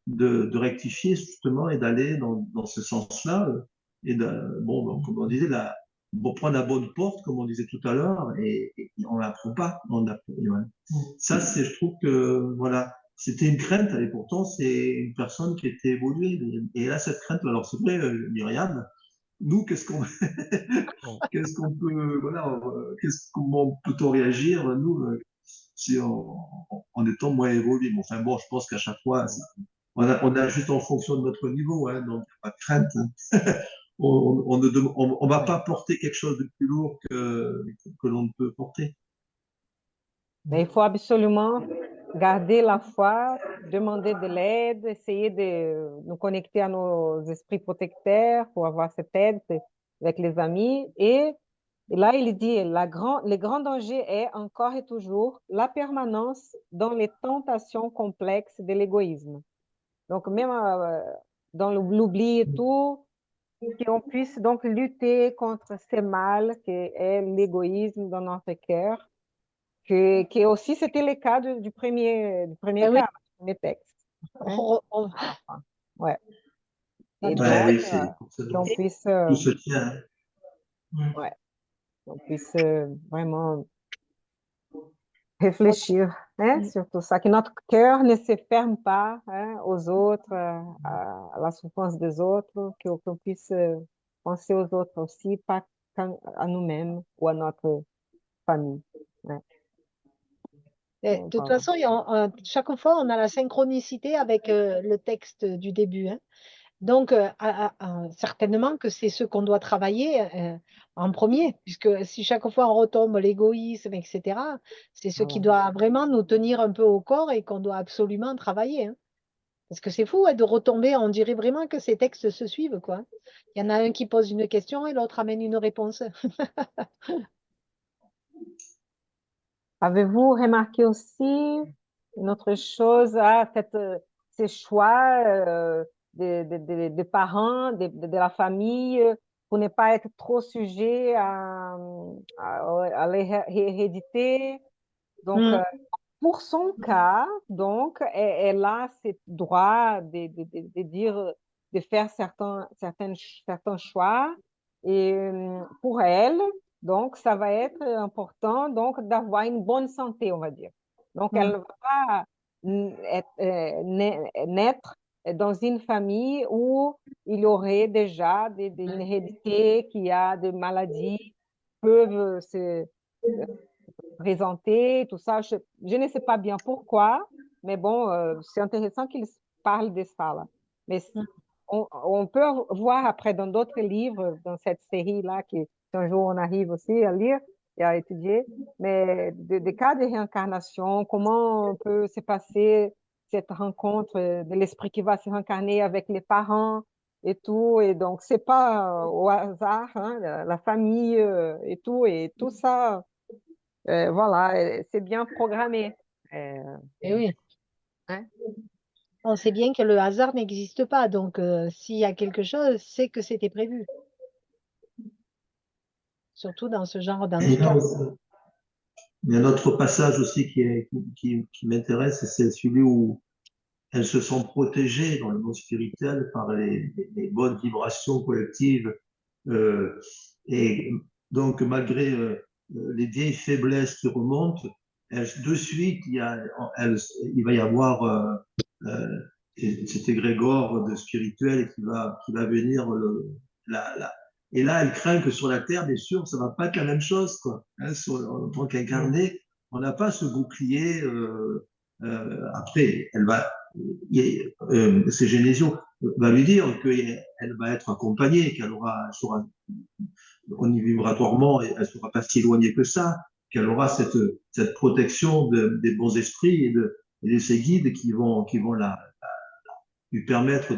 S4: de rectifier justement et d'aller dans ce sens-là. Et bon, comme on disait, prendre la bonne porte, comme on disait tout à l'heure, et on ne l'apprend pas. Ouais. Ça, je trouve que, voilà, c'était une crainte, et pourtant, c'est une personne qui était évoluée. Et là, cette crainte, alors c'est vrai, Myriam, nous, qu'est-ce qu'on peut, voilà, comment peut-on réagir, nous, si en étant moins évolué. Bon, enfin bon, je pense qu'à chaque fois, on a juste en fonction de notre niveau, hein, donc pas de crainte. Hein. On va pas porter quelque chose de plus lourd que l'on ne peut porter.
S1: Mais il faut absolument garder la foi, demander de l'aide, essayer de nous connecter à nos esprits protecteurs pour avoir cette aide avec les amis. Et là, il dit, le grand danger est encore et toujours la permanence dans les tentations complexes de l'égoïsme. Donc, même dans l'oubli et tout, qu'on puisse donc lutter contre ce mal qui est l'égoïsme dans notre cœur, que aussi c'était le cas du premier
S2: Ah oui,
S1: cas, du premier texte. Hein? Ouais. Et donc,
S4: Ouais, oui,
S1: qu'on puisse,
S4: tout se tient. Hein.
S1: ouais, qu'on puisse vraiment réfléchir, hein, sur tout ça, que notre cœur ne se ferme pas, hein, aux autres, à la souffrance des autres, qu'on puisse penser aux autres aussi, pas à nous-mêmes ou à notre famille. Ouais.
S2: Et
S1: Donc,
S2: de toute
S1: voilà.
S2: façon, chaque fois, on a la synchronicité avec le texte du début. Hein. Donc, certainement que c'est ce qu'on doit travailler en premier, puisque si chaque fois on retombe l'égoïsme, etc., c'est ce qui
S1: Voilà.
S2: doit vraiment nous tenir un peu au corps et qu'on doit absolument travailler. Hein. Parce que c'est fou de retomber, on dirait vraiment que ces textes se suivent, quoi. Il y en a un qui pose une question et l'autre amène une réponse.
S1: Avez-vous remarqué aussi une autre chose, ces choix des parents, de la famille, pour ne pas être trop sujet à l'hérédité? Donc,
S2: Mm.
S1: pour son cas, donc, elle a ce droit de dire, de faire certains choix. Et pour elle, donc, ça va être important donc d'avoir une bonne santé, on va dire. Donc, elle
S2: Mm.
S1: ne va pas naître dans une famille où il y aurait déjà une hérédité, qui a des maladies qui peuvent se présenter, tout ça. Je ne sais pas bien pourquoi, mais bon, c'est intéressant qu'ils parlent de ça là. Mais
S2: Mm.
S1: on peut voir après dans d'autres livres, dans cette série-là, que un jour on arrive aussi à lire et à étudier, mais des cas de réincarnation, comment peut se passer cette rencontre de l'esprit qui va se réincarner avec les parents et tout. Et donc, c'est pas au hasard, hein, la famille et tout ça. Voilà, c'est bien programmé.
S2: Eh oui,
S1: Hein.
S2: on sait bien que le hasard n'existe pas, donc s'il y a quelque chose, c'est que c'était prévu, surtout dans ce genre
S4: Et
S2: d'entité.
S4: il y a un autre passage aussi qui m'intéresse, c'est celui où elles se sont protégées dans le monde spirituel par les bonnes vibrations collectives. Euh, et donc, malgré les vieilles faiblesses qui remontent, de suite, il va y avoir cet égrégore de spirituel qui va venir et là, elle craint que sur la Terre, bien sûr, ça va pas être la même chose, quoi. Hein, en tant qu'incarné, on n'a pas ce bouclier. Après, c'est Génésio va lui dire qu'elle va être accompagnée, qu'elle sera vibratoirement, elle ne sera pas si éloignée que ça, qu'elle aura cette protection des bons esprits et de ses guides qui vont lui permettre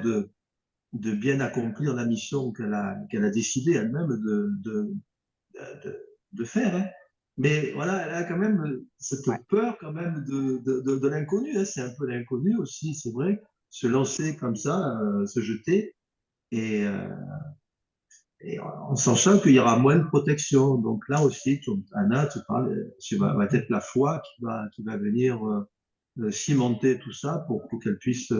S4: de bien accomplir la mission qu'elle a décidé elle-même de faire. Hein. Mais voilà, elle a quand même cette
S1: Ouais.
S4: peur quand même de l'inconnu. Hein. C'est un peu l'inconnu aussi, c'est vrai. Se lancer comme ça, se jeter, et, euh, et en sachant qu'il y aura moins de protection. Donc là aussi, Anna, tu parles, va être la foi qui va venir cimenter tout ça pour qu'elle puisse.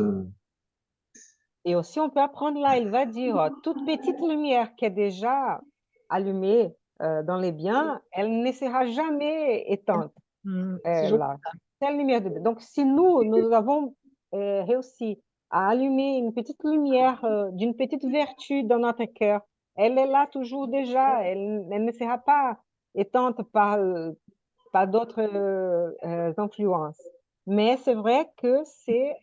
S1: Et aussi, on peut apprendre là, il va dire, toute petite lumière qui est déjà allumée dans les biens, elle ne sera jamais éteinte.
S2: C'est joli.
S1: Là. Telle lumière de Dieu. Donc, si nous avons réussi à allumer une petite lumière d'une petite vertu dans notre cœur, elle est là toujours déjà. Elle ne sera pas éteinte par d'autres influences. Mais c'est vrai que c'est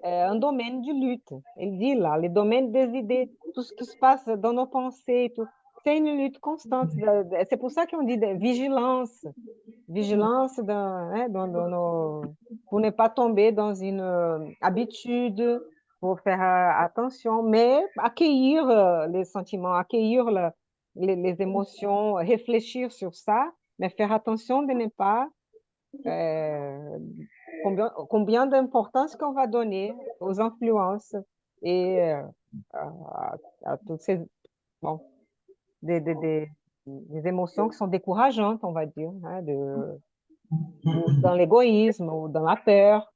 S1: un domaine du lutte. Il dit là, les domaines des idées, tout ce qui se passe dans nos pensées, et tout. C'est une lutte constante. C'est pour ça qu'on dit de vigilance. Vigilance pour ne pas tomber dans une habitude, pour faire attention, mais accueillir les sentiments, accueillir les émotions, réfléchir sur ça, mais faire attention de ne pas euh, combien d'importance qu'on va donner aux influences et à toutes ces bon, des émotions qui sont décourageantes, on va dire, hein, ou dans l'égoïsme ou dans la peur.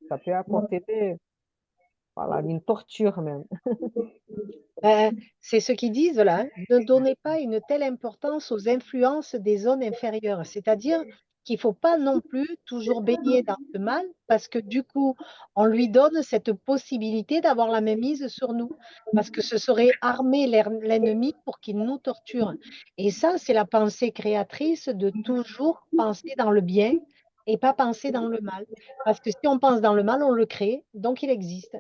S1: Ça peut apporter voilà, une torture même.
S2: C'est ce qu'ils disent là, hein. Ne donnez pas une telle importance aux influences des zones inférieures. C'est-à-dire qu'il ne faut pas non plus toujours baigner dans le mal parce que du coup, on lui donne cette possibilité d'avoir la mainmise sur nous parce que ce serait armer l'ennemi pour qu'il nous torture. Et ça, c'est la pensée créatrice de toujours penser dans le bien et pas penser dans le mal. Parce que si on pense dans le mal, on le crée, donc il existe.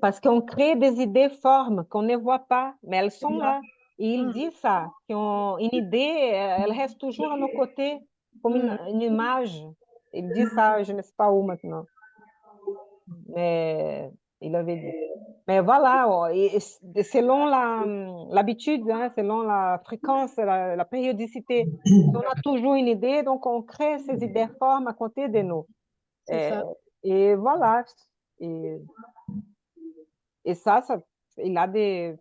S1: Parce qu'on crée des idées formes qu'on ne voit pas, mais elles sont là. Et il
S2: Mm,
S1: dit ça, qu'une idée, elle reste toujours à nos côtés, comme
S2: mm.
S1: une image. Il dit ça, je ne sais pas où maintenant, mais il avait dit. Mais voilà, oh, et selon l'habitude, hein, selon la fréquence, la périodicité, si on a toujours une idée, donc on crée ces idées formes à côté de nous.
S2: C'est
S1: Et,
S2: ça.
S1: et voilà. Et, et ça, il a des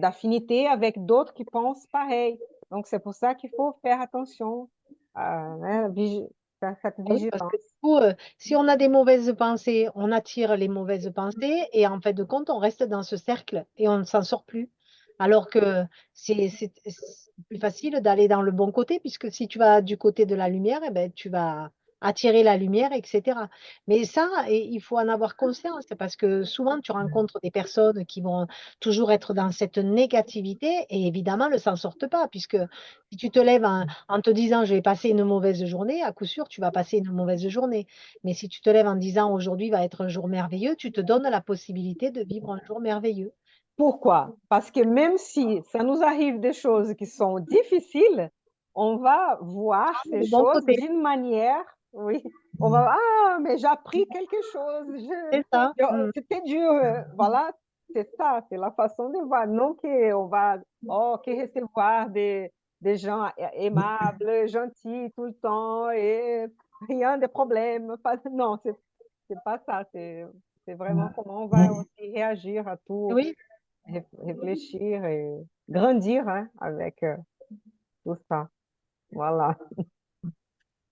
S1: affinités avec d'autres qui pensent pareil. Donc, c'est pour ça qu'il faut faire attention à hein, faire cette
S2: Ah oui, parce
S1: vigilance.
S2: que du coup, si on a des mauvaises pensées, on attire les mauvaises pensées et en fait de compte, on reste dans ce cercle et on ne s'en sort plus. Alors que c'est plus facile d'aller dans le bon côté puisque si tu vas du côté de la lumière, eh ben, tu vas attirer la lumière, etc. Mais ça, il faut en avoir conscience parce que souvent, tu rencontres des personnes qui vont toujours être dans cette négativité et évidemment ne s'en sortent pas puisque si tu te lèves en te disant je vais passer une mauvaise journée, à coup sûr, tu vas passer une mauvaise journée. Mais si tu te lèves en disant aujourd'hui va être un jour merveilleux, tu te donnes la possibilité de vivre un jour merveilleux.
S1: Pourquoi? Parce que même si ça nous arrive des choses qui sont difficiles, on va voir ces
S2: Le bon
S1: choses
S2: côté,
S1: d'une manière, oui, on va, ah, mais j'ai appris quelque chose,
S2: c'est ça.
S1: c'était dur, voilà, c'est ça, c'est la façon de voir, non qu'on va, oh, que recevoir des gens aimables, gentils tout le temps et rien de problème, pas, non, c'est pas ça, c'est vraiment comment on va aussi réagir à tout
S2: Oui,
S1: réfléchir et grandir hein, avec tout ça. Voilà.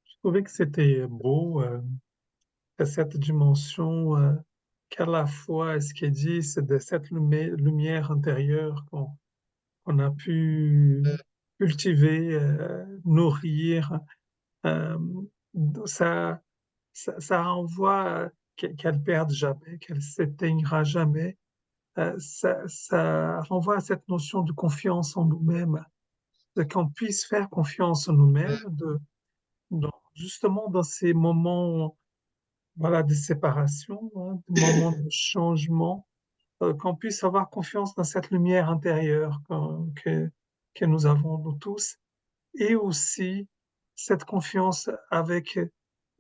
S3: Je trouvais que c'était beau, cette dimension, qu'à la fois, ce qui est dit, c'est de cette lumière intérieure qu'on a pu cultiver, nourrir. euh, ça, ça renvoie qu'elle perde jamais, qu'elle s'éteignera jamais. Ça renvoie à cette notion de confiance en nous-mêmes, de qu'on puisse faire confiance en nous-mêmes, justement dans ces moments, voilà, de séparation, hein, des moments de changement, qu'on puisse avoir confiance dans cette lumière intérieure que nous avons nous tous, et aussi cette confiance avec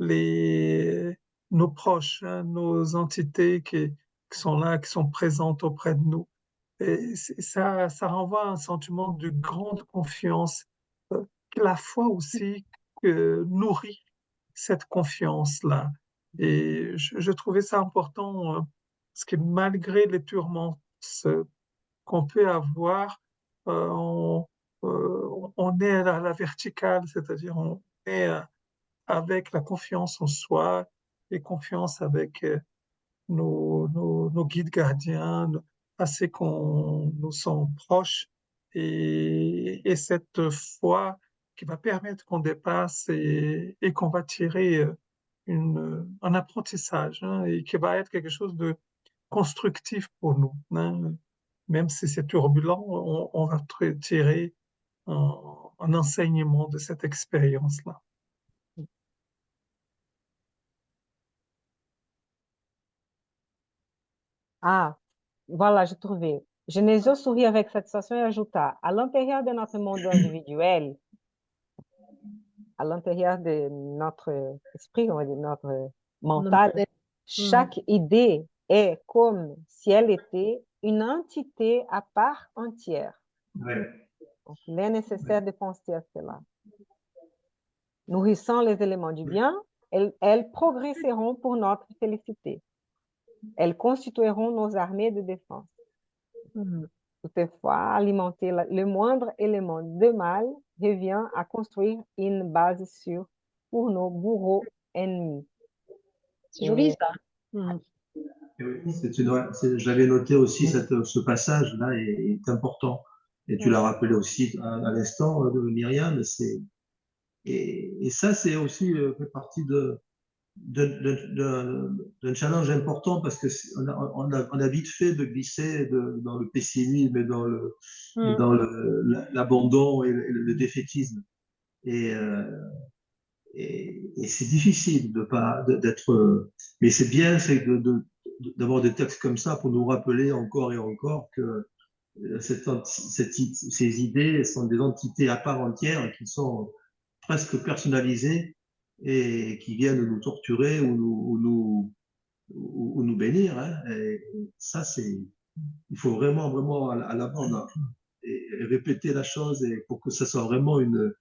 S3: les, nos proches, hein, nos entités qui sont là, qui sont présentes auprès de nous. Et ça renvoie à un sentiment de grande confiance, que la foi aussi nourrit cette confiance-là. Et je trouvais ça important, parce que malgré les turbulences qu'on peut avoir, on est à la verticale, c'est-à-dire on est avec la confiance en soi et confiance avec nos guides gardiens, assez qu'on nous sont proches et cette foi qui va permettre qu'on dépasse et qu'on va tirer un apprentissage, hein, et qui va être quelque chose de constructif pour nous, hein. Même si c'est turbulent, on va tirer un enseignement de cette expérience-là.
S1: Ah, voilà, j'ai trouvé. Genesio sourit avec satisfaction et ajouta, à l'intérieur de notre monde individuel, à l'intérieur de notre esprit, on va dire, notre mental, chaque idée est comme si elle était une entité à part entière.
S4: Ouais.
S1: Donc, il est nécessaire de penser à cela. Nourrissant les éléments du bien, elles progresseront pour notre félicité. Elles constitueront nos armées de défense. Toutefois, alimenter le moindre élément de mal revient à construire une base sûre pour nos bourreaux ennemis.
S2: C'est joli, ça.
S4: Oui, j'avais noté aussi ce passage-là est important. Et tu l'as rappelé aussi à l'instant, Myriam. Et ça, c'est aussi fait partie d'un challenge important parce que on a vite fait de glisser dans le pessimisme et dans l'abandon et le défaitisme. Et, euh, et c'est difficile de pas d'être. Mais c'est bien, d'avoir des textes comme ça pour nous rappeler encore et encore que ces idées sont des entités à part entière qui sont presque personnalisées et qui viennent nous torturer ou nous bénir, hein. Et ça, il faut vraiment, vraiment à l'avant et répéter la chose et pour que ça soit vraiment une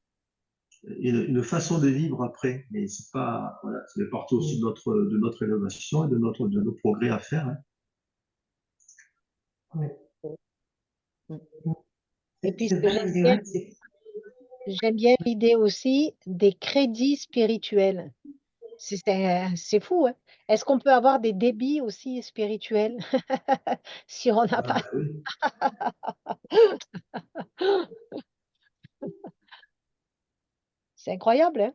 S4: façon de vivre après. Mais c'est pas, voilà, ça fait partie aussi de notre élévation et de nos progrès à faire, hein. Ouais.
S2: Et puis,
S4: C'est
S2: ce que
S4: vrai, Myriam,
S2: j'aime bien l'idée aussi des crédits spirituels. C'est fou, hein? Est-ce qu'on peut avoir des débits aussi spirituels si on n'a pas?
S4: oui.
S2: C'est incroyable, hein?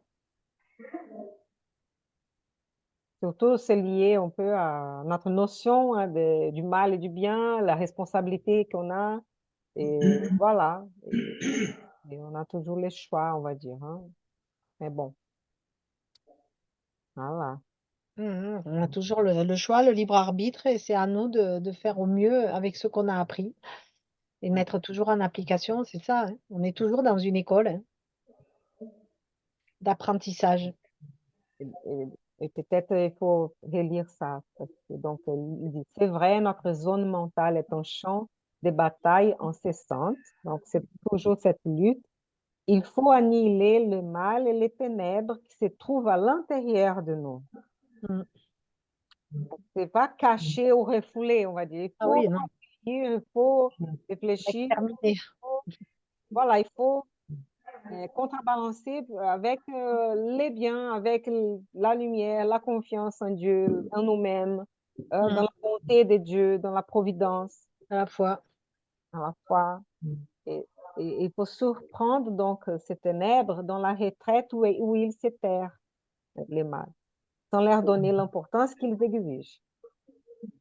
S1: Surtout, c'est lié un peu à notre notion, hein, du mal et du bien, la responsabilité qu'on a. Et voilà. Et on a toujours le choix, on va dire, hein. Mais bon, voilà.
S2: On a toujours le choix, le libre arbitre, et c'est à nous de faire au mieux avec ce qu'on a appris et mettre toujours en application, c'est ça, hein. On est toujours dans une école, hein, d'apprentissage.
S1: Et peut-être il faut relire ça. Parce que, donc, il dit, c'est vrai, notre zone mentale est un champ de bataille incessante. Donc, c'est toujours cette lutte. Il faut annihiler le mal et les ténèbres qui se trouvent à l'intérieur de nous.
S2: Mm.
S1: C'est pas caché ou refoulé, on va dire. Il
S2: Ah
S1: faut
S2: oui, non,
S1: réfléchir, il faut réfléchir.
S2: exterminer.
S1: Voilà, il faut contrebalancer avec les biens, avec la lumière, la confiance en Dieu, en nous-mêmes, dans la bonté de Dieu, dans la providence,
S2: À la fois.
S1: dans la foi. Et, et il faut surprendre donc ces ténèbres dans la retraite où ils se terrent, les mâles, sans leur donner l'importance qu'ils exigent.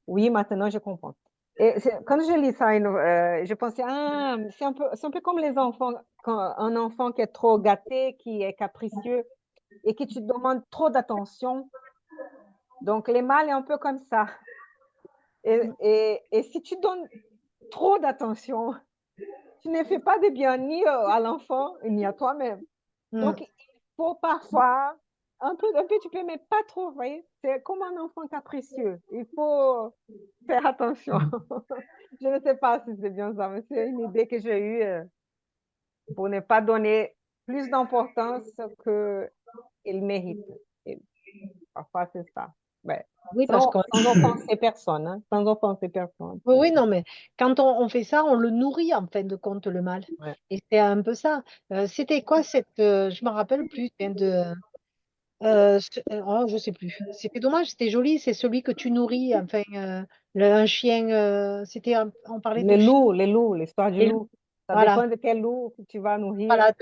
S1: Oui, maintenant je comprends. Et quand je lis ça, je pensais, ah, c'est un peu comme les enfants, quand un enfant qui est trop gâté, qui est capricieux et que tu demandes trop d'attention. Donc, les mâles est un peu comme ça. Et si tu donnes trop d'attention, tu ne fais pas de bien ni à l'enfant, ni à toi-même. Donc, il faut parfois un petit peu, mais pas trop, vous voyez. C'est comme un enfant capricieux. Il faut faire attention. Je ne sais pas si c'est bien ça, mais c'est une idée que j'ai eue pour ne pas donner plus d'importance qu'il mérite. Et parfois, c'est ça. Ben,
S2: Oui, parce que
S1: sans offenser personne, hein, sans offenser personne.
S2: oui, oui, non, mais quand on fait ça, on le nourrit en fin de compte, le mal.
S1: Ouais.
S2: Et c'est un peu ça. C'était quoi je me rappelle plus, hein, je sais plus. C'était dommage, c'était joli, c'est celui que tu nourris, enfin, un chien, on parlait de chien.
S1: Les loups, l'histoire du
S2: Et
S1: loup. Ça
S2: Voilà,
S1: dépend de quel loup que tu vas nourrir,
S2: voilà.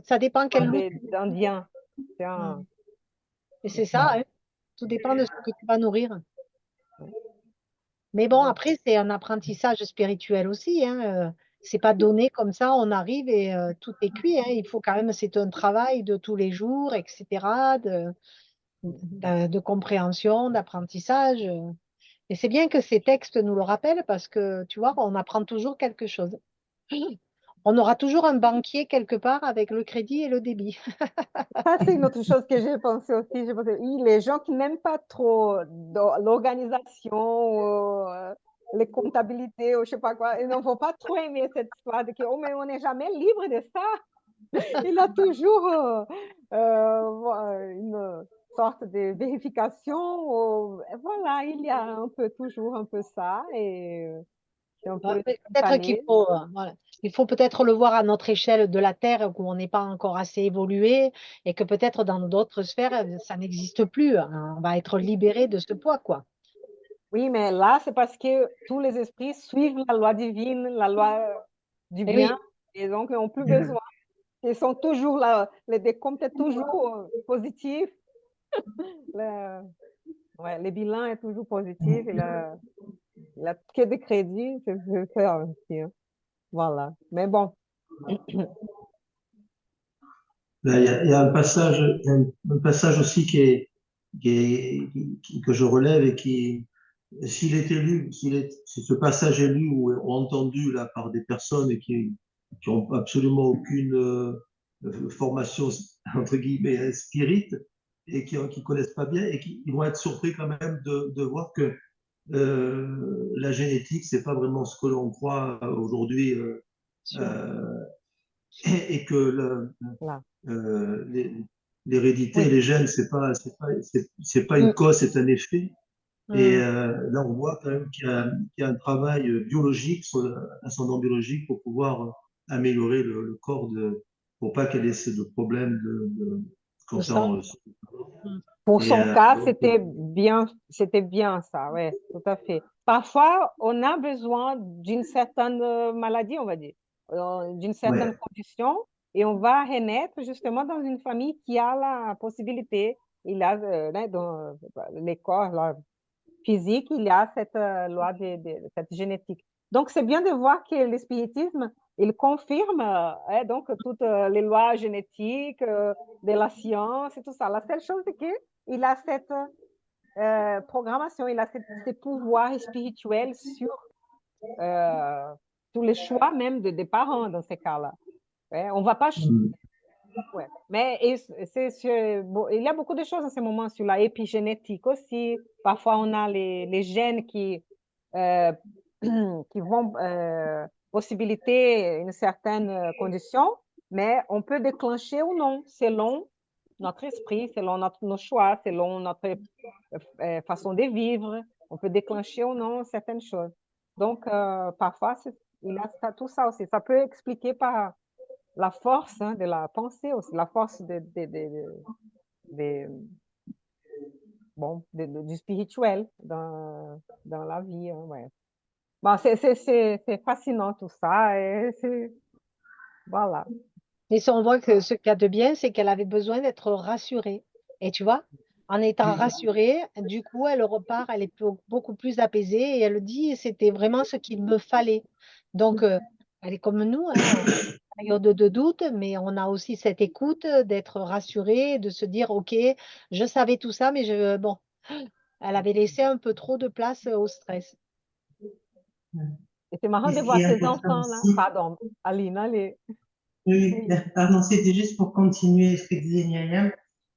S2: Ça dépend quel loup.
S1: d'Indiens.
S2: Mm. Et c'est ça, hein. Tout dépend de ce que tu vas nourrir. Mais bon, après, c'est un apprentissage spirituel aussi, hein. C'est pas donné comme ça, on arrive et tout est cuit, hein. Il faut quand même, c'est un travail de tous les jours, etc., de compréhension, d'apprentissage. Et c'est bien que ces textes nous le rappellent parce que, tu vois, on apprend toujours quelque chose. On aura toujours un banquier quelque part avec le crédit et le débit.
S1: Ça, c'est une autre chose que j'ai pensé aussi. J'ai pensé, oui, les gens qui n'aiment pas trop l'organisation, les comptabilités, ou je sais pas quoi, ils ne vont pas trop aimer cette histoire de que, oh, mais on n'est jamais libre de ça. Il a toujours une sorte de vérification. Voilà, il y a un peu, toujours un peu ça. Et c'est un peu
S2: Peut-être qu'il
S1: spontané.
S2: faut, voilà. Il faut peut-être le voir à notre échelle de la Terre où on n'est pas encore assez évolué et que peut-être dans d'autres sphères, ça n'existe plus, hein. On va être libéré de ce poids, quoi.
S1: Oui, mais là, c'est parce que tous les esprits suivent la loi divine, la loi du
S2: Et
S1: bien,
S2: oui,
S1: et donc ils n'ont plus besoin. Ils sont toujours là, le décompte est toujours positif, le, ouais, le bilan est toujours positif, et la quai de crédit, c'est ça aussi, hein. Voilà. Mais bon,
S4: Là, il y a un passage, un passage aussi que je relève et qui, s'il est lu, si ce passage est lu ou entendu là par des personnes qui ont absolument aucune formation entre guillemets spirit et qui connaissent pas bien et qui ils vont être surpris quand même de voir que la génétique c'est pas vraiment ce que l'on croit aujourd'hui
S2: sûr.
S4: euh, et que
S1: là.
S4: euh, l'hérédité et
S1: Oui.
S4: les gènes, c'est pas une
S1: Mm.
S4: cause, c'est un effet. Et
S2: Mm.
S4: là, on voit quand même qu'il y a un travail biologique, ascendant biologique, pour pouvoir améliorer le corps pour pas qu'elle ait de problèmes de
S2: De ça.
S4: concernant
S2: Mm.
S1: Pour
S4: et
S1: son cas,
S4: donc,
S1: c'était bien ça, ouais, tout à fait. Parfois, on a besoin d'une certaine maladie, on va dire, d'une certaine
S4: ouais,
S1: condition, et on va renaître justement dans une famille qui a la possibilité, il a, né, dans les corps là, physiques, il y a cette loi cette génétique. Donc, c'est bien de voir que le spiritisme, il confirme hein, donc toutes les lois génétiques de la science et tout ça. La seule chose, c'est qu'il a cette programmation, il a ces pouvoirs spirituels euh, sur les choix même des parents dans ces cas-là. Ouais, on va pas. Ouais. Mais bon, il y a beaucoup de choses en ce moment sur la épigénétique aussi. Parfois, on a les gènes euh, qui vont possibiliter une certaine condition, mais on peut déclencher ou non selon notre esprit, selon nos choix, selon notre façon de vivre. On peut déclencher ou non certaines choses. Donc, parfois, il y a tout ça aussi. Ça peut expliquer par la force hein, de la pensée aussi, la force de- bon, du spirituel dans la vie. Hein, ouais. Bon, c'est fascinant tout ça. Et voilà.
S2: Et ça, on voit que ce qu'il y a de bien, c'est qu'elle avait besoin d'être rassurée. Et tu vois, en étant rassurée, du coup, elle repart, elle est beaucoup plus apaisée et elle dit, c'était vraiment ce qu'il me fallait. Donc, elle est comme nous, hein, en période de doute, mais on a aussi cette écoute d'être rassurée, de se dire, OK, je savais tout ça, mais bon, elle avait laissé un peu trop de place au stress.
S1: Et c'est
S5: Et
S1: marrant de
S5: ce qui
S1: voir
S5: est
S1: ces
S5: important
S1: enfants-là.
S5: aussi,
S1: Pardon, Aline, allez.
S5: oui,
S1: Oui.
S5: pardon, c'était juste pour continuer ce que disait Myriam.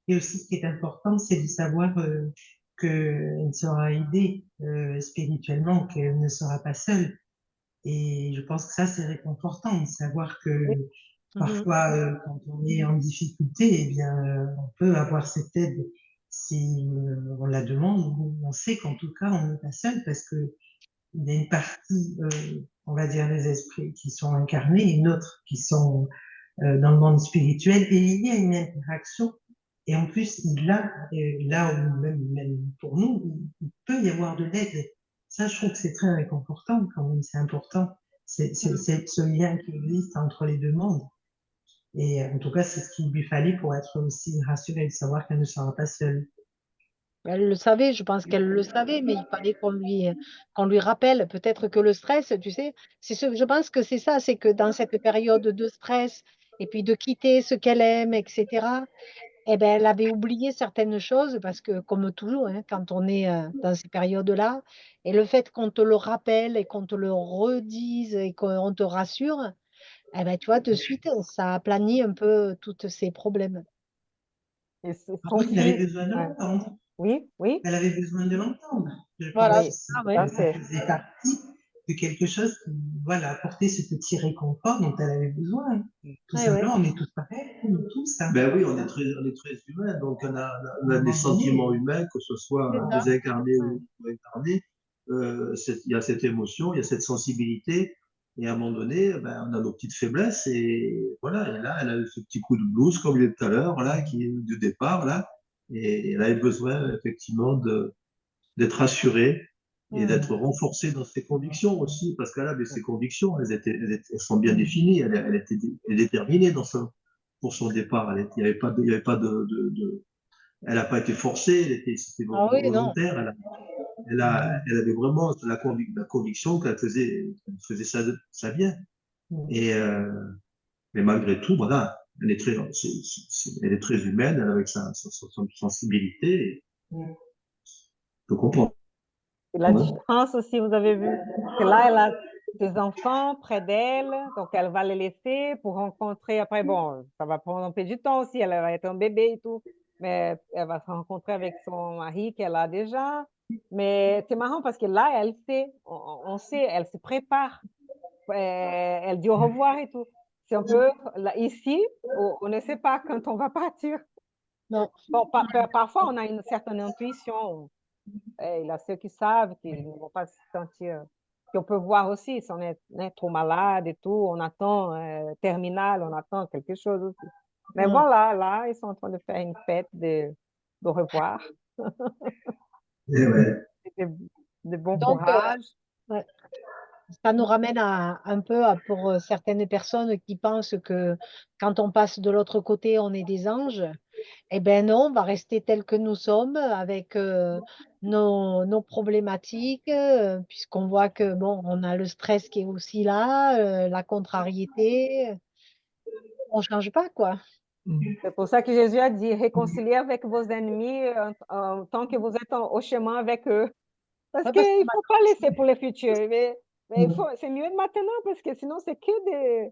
S5: Et aussi, ce qui est important, c'est de savoir qu'elle sera aidée spirituellement, qu'elle ne sera pas seule. Et je pense que ça, c'est réconfortant, de savoir que
S1: Oui.
S2: Mhm.
S5: parfois, quand on est en difficulté, eh bien, on peut avoir cette aide si on la demande. On sait qu'en tout cas, on n'est pas seul parce que il y a une partie, on va dire, des esprits qui sont incarnés, une autre qui sont dans le monde spirituel, et il y a une interaction. Et en plus, là où même pour nous, il peut y avoir de l'aide. Ça, je trouve que c'est très réconfortant quand même, c'est important ce lien qui existe entre les deux mondes. Et en tout cas, c'est ce qu'il lui fallait pour être aussi rassurée de savoir qu'elle ne sera pas seule.
S2: Elle le savait, je pense qu'elle le savait, mais il fallait qu'on lui rappelle. Peut-être que le stress, tu sais, je pense que c'est ça, c'est que dans cette période de stress, et puis de quitter ce qu'elle aime, etc., eh ben, elle avait oublié certaines choses, parce que comme toujours, hein, quand on est dans ces périodes-là, et le fait qu'on te le rappelle et qu'on te le redise et qu'on te rassure, eh ben, tu vois, de suite, ça aplanit un peu tous ces problèmes.
S1: Et
S5: En
S1: son
S5: fait, il avait
S1: fils,
S5: besoin de
S1: ouais.
S5: l'entendre.
S1: Oui, oui,
S5: Elle avait besoin de l'entendre. Je
S2: Voilà,
S5: pense
S1: oui,
S2: c'est ça,
S1: tout
S2: ouais.
S1: à
S5: que ça
S1: fait.
S5: faisait partie de quelque chose qui, voilà, apportait ce petit réconfort dont elle avait besoin. Tout
S2: Ouais, ouais.
S5: simplement, on est tous pareils, nous tous. Hein.
S4: Ben oui, on est très humains, donc on a des sentiments humains, que ce soit
S2: C'est ça.
S4: désincarné
S1: Ouais.
S4: ou incarné. Il y a cette émotion, il y a cette sensibilité, et à un moment donné, ben, on a nos petites faiblesses, et voilà, et là, elle a eu ce petit coup de blues, comme il est tout à l'heure, là, qui est du départ, là, et elle avait besoin, effectivement, d'être rassurée et d'être renforcée dans ses convictions aussi, parce qu'elle avait ses convictions, elles sont bien définies, elle était déterminée pour son départ. Il n'y avait pas elle n'a pas été forcée, c'était
S2: Ah oui, non.
S4: volontaire. Elle avait vraiment la conviction qu'elle faisait ça bien. Et, mais malgré tout, voilà, elle est très humaine, elle avec sa sensibilité. Je comprends.
S1: Et la différence aussi, vous avez vu, que là, elle a ses enfants près d'elle, donc elle va les laisser pour rencontrer après, bon, ça va prendre un peu du temps aussi, elle va être un bébé et tout, mais elle va se rencontrer avec son mari qu'elle a déjà. Mais c'est marrant parce que là, elle sait, on sait, elle se prépare, elle dit au revoir et tout. C'est un peu, là, ici, on ne sait pas quand on va partir.
S2: Non.
S1: Bon, parfois, on a une certaine intuition. Il y a ceux qui savent qu'ils ne vont pas se sentir. Puis on peut voir aussi si on est trop malade et tout, on attend terminal, on attend quelque chose aussi. Mais
S2: Mm.
S1: voilà, là, ils sont en train de faire une fête de revoir,
S4: Et ouais.
S1: de, de bon
S2: Donc,
S1: courage.
S2: ouais, ça nous ramène un peu pour certaines personnes qui pensent que quand on passe de l'autre côté, on est des anges. Eh bien non, on va rester tel que nous sommes avec nos problématiques, puisqu'on voit que bon, on a le stress qui est aussi là, la contrariété. On change pas, quoi.
S1: C'est pour ça que Jésus a dit, réconciliez avec vos ennemis tant que vous êtes au chemin avec eux. Parce
S2: Ouais,
S1: qu'il
S2: parce qu'on
S1: ne faut pas laisser pour le futur. Mais c'est mieux maintenant parce que sinon, c'est que de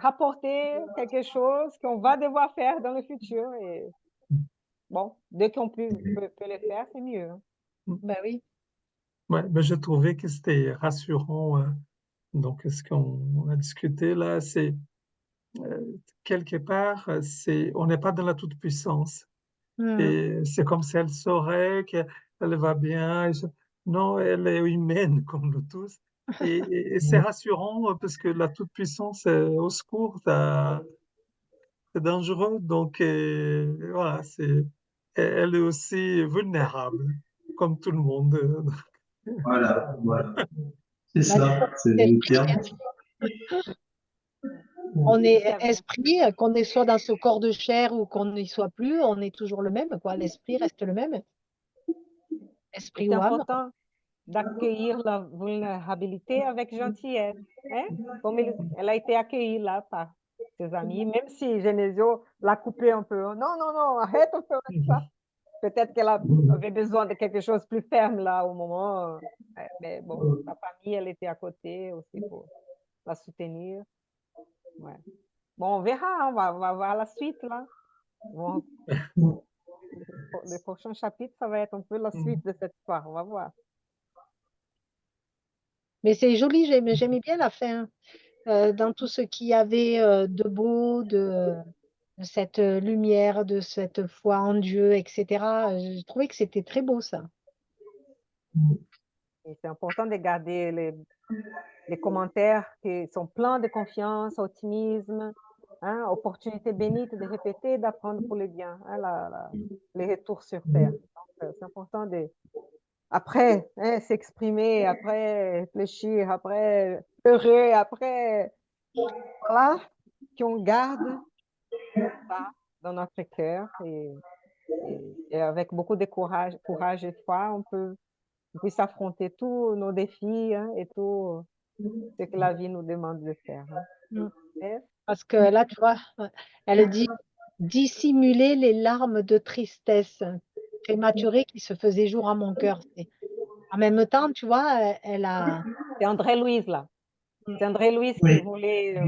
S1: rapporter quelque chose qu'on va devoir faire dans le futur. Et bon, dès qu'on peut le faire, c'est mieux.
S2: ben oui.
S3: Ouais, ben, j'ai trouvé que c'était rassurant. Donc, ce qu'on a discuté là, c'est euh, quelque part, on n'est pas dans la toute-puissance.
S2: Mhm.
S3: Et c'est comme si elle saurait qu'elle va bien. Non, elle est humaine comme nous tous. Et c'est rassurant parce que la toute-puissance, au secours, c'est dangereux. Donc, voilà, elle est aussi vulnérable, comme tout le monde.
S4: Voilà, voilà. C'est
S2: Ben,
S4: ça, c'est
S2: c'est
S4: le
S2: l'esprit,
S4: terme.
S2: hein. On est
S1: C'est
S2: esprit, qu'on est soit dans ce corps de chair ou qu'on n'y soit plus, on est toujours le même, quoi. L'esprit reste le même, esprit
S1: c'est
S2: ou âme.
S1: important d'accueillir la vulnérabilité avec gentillesse. Hein? Comme elle a été accueillie là par ses amis, même si Genesio l'a coupé un peu. Non, non, non, arrête un peu avec ça. Peut-être qu'elle avait besoin de quelque chose de plus ferme là au moment. Mais bon, sa famille, elle était à côté aussi pour la soutenir. Ouais. Bon, on verra, hein, on va voir la suite là. Bon, le prochain chapitre, ça va être un peu la suite de cette histoire. On va voir.
S2: Mais c'est joli, j'aimais bien la fin, dans tout ce qu'il y avait de beau, de cette lumière, de cette foi en Dieu, etc. Je trouvais que c'était très beau, ça.
S1: Et c'est important de garder les commentaires qui sont pleins de confiance, optimisme, hein, opportunité bénite de répéter, d'apprendre pour le bien, hein, les retours sur terre. Donc, c'est important après hein, s'exprimer, après réfléchir, après pleurer, après, voilà, qu'on garde ça dans notre cœur et avec beaucoup de courage et foi, on puisse affronter tous nos défis hein, et tout ce que la vie nous demande de faire. Hein.
S2: Mm.
S1: Et
S2: Parce que là, tu vois, elle dit dissimuler les larmes de tristesse prématurée qui se faisaient jour à mon cœur. En même temps, tu vois, elle a.
S1: c'est André-Louise là.
S2: Mm.
S1: C'est André-Louise qui
S5: Oui.
S1: voulait,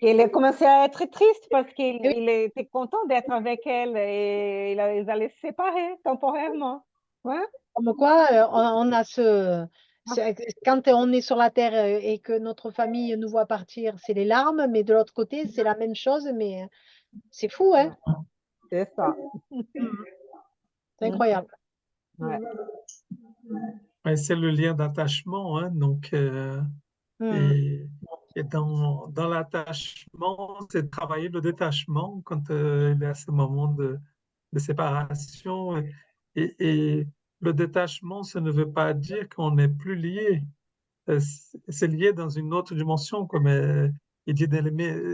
S1: qu'il a commencé à être triste parce qu'il
S2: Oui.
S1: il était content d'être avec elle et ils allaient se séparer temporairement. Ouais.
S2: Comme quoi, on a quand on est sur la terre et que notre famille nous voit partir, c'est les larmes, mais de l'autre côté, c'est la même chose, mais c'est fou, hein?
S1: C'est ça.
S2: C'est incroyable.
S1: Ouais.
S3: Ouais, c'est le lien d'attachement, hein, donc,
S2: Mm.
S3: et dans l'attachement, c'est de travailler le détachement quand il y a ce moment de séparation. Et le détachement, ça ne veut pas dire qu'on n'est plus lié. C'est lié dans une autre dimension, comme il dit,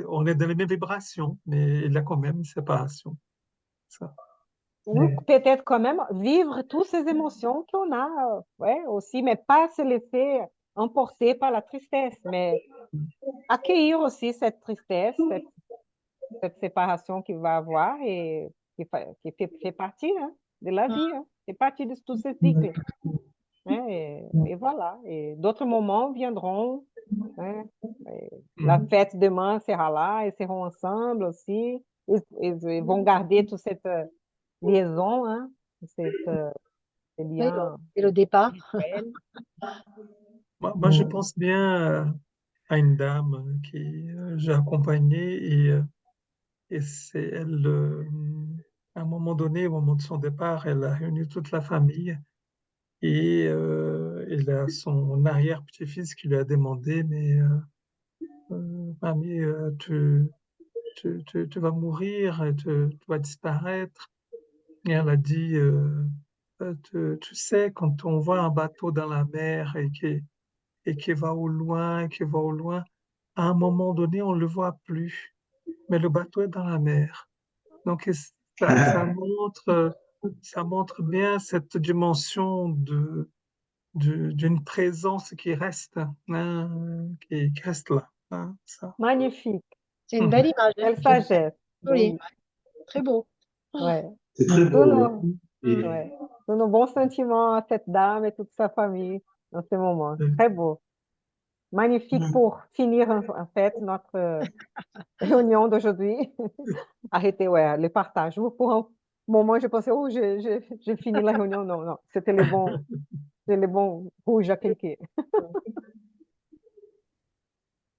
S3: on est dans les mêmes vibrations, mais il y a quand même une séparation. Ça.
S1: Ou peut-être quand même vivre toutes ces émotions qu'on a, ouais, aussi, mais pas se laisser emporter par la tristesse, mais accueillir aussi cette tristesse, cette séparation qu'il va avoir et fait partie hein, de la
S2: Mm.
S1: vie, hein. C'est partie de tous ces cycles. Hein, et voilà. Et d'autres moments viendront. Hein, et la fête demain sera là, ils seront ensemble aussi. Ils vont garder toute cette liaison, hein, ces
S2: Oui,
S1: liens
S2: c'est le départ.
S1: spirituels.
S3: Moi, je pense bien à une dame qui j'ai accompagnée et c'est elle, à un moment donné, au moment de son départ, elle a réuni toute la famille et il a son arrière-petit-fils qui lui a demandé, mais mamie, tu vas mourir, et tu vas disparaître. Et elle a dit, tu sais, quand on voit un bateau dans la mer et qui va au loin, qui va au loin, à un moment donné, on ne le voit plus, mais le bateau est dans la mer. Donc, ça montre bien cette dimension d'une présence qui reste, hein, qui reste là. Hein, ça.
S1: Magnifique.
S2: C'est une belle image, hein?
S1: Quelle sagesse.
S2: Joli,
S1: Oui,
S2: très beau.
S1: ouais.
S4: C'est très
S1: Tous
S4: beau, oui.
S1: nos,
S4: Et,
S1: ouais. Tous nos bons sentiments à cette dame et toute sa famille dans ce moment.
S3: euh,
S1: Très beau. Magnifique pour finir en fait notre réunion d'aujourd'hui. Arrêtez, ouais, le partage. Pour un moment, je pensais, oh, j'ai fini la réunion. Non, non, c'est le bon rouge à cliquer.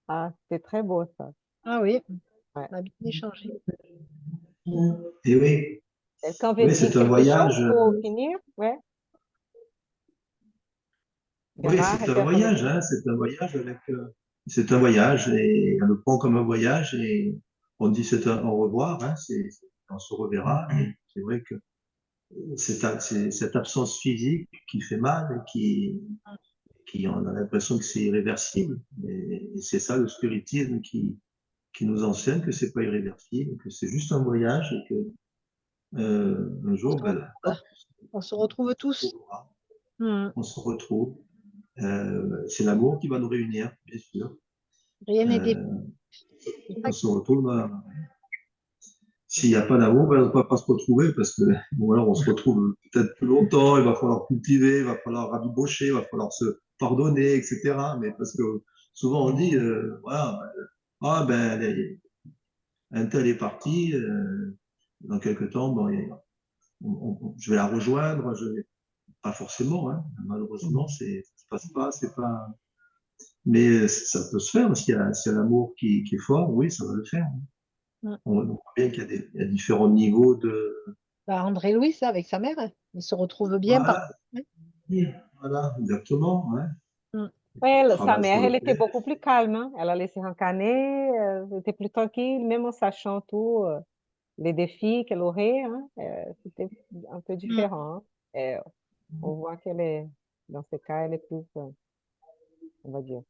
S1: Ah, c'est très beau ça.
S2: Ah oui,
S1: Ouais.
S2: on a bien échangé.
S4: et oui,
S1: Quelqu'un veut
S4: oui,
S1: dire
S4: c'est un
S1: quelque chose
S4: voyage.
S1: pour finir? Ouais.
S4: Oui,
S1: Bernard,
S4: c'est un
S1: quelqu'un veut
S4: voyage,
S1: dire?
S4: hein, c'est un voyage avec. C'est un voyage et on le prend comme un voyage et on dit c'est un au revoir, hein, on se reverra. Et c'est vrai que c'est cette absence physique qui fait mal et qui on a l'impression que c'est irréversible. Et c'est ça le spiritisme qui nous enseigne que c'est pas irréversible, que c'est juste un voyage et que un
S2: On
S4: jour,
S2: se
S4: ben,
S2: retrouve, on se retrouve
S4: on se
S2: tous.
S4: retrouvera,
S2: Mm.
S4: on se retrouve. C'est l'amour qui va nous réunir, bien sûr.
S2: Rien n'est
S4: Euh, on
S2: définitif.
S4: se retrouve. S'il n'y a pas d'amour, ben, on ne va pas se retrouver parce que, ou alors on se retrouve peut-être plus longtemps, il va falloir cultiver, il va falloir rabibocher, il va falloir se pardonner, etc. Mais parce que souvent on dit, voilà, ah ben, un tel est parti, dans quelques temps, bon, je vais la rejoindre, pas forcément, hein, malheureusement, ça se passe pas, c'est pas, mais ça peut se faire, s'il y a l'amour qui est fort, oui, ça va le faire.
S2: Mm.
S4: On voit bien qu'il y a différents niveaux de,
S2: Bah, André-Louis, avec sa mère, il se retrouve bien par.
S4: voilà, voilà, exactement, ouais.
S2: Mm.
S1: Sa
S4: Travail sur
S1: mère,
S4: le
S1: elle était
S4: père.
S1: beaucoup plus calme. Hein. Elle allait se rencaner, elle était plus tranquille, même en sachant tout, les défis qu'elle aurait. Hein. C'était un peu
S2: Mm.
S1: différent. Hein. on voit qu'elle est, dans ce cas, elle est plus, on va dire,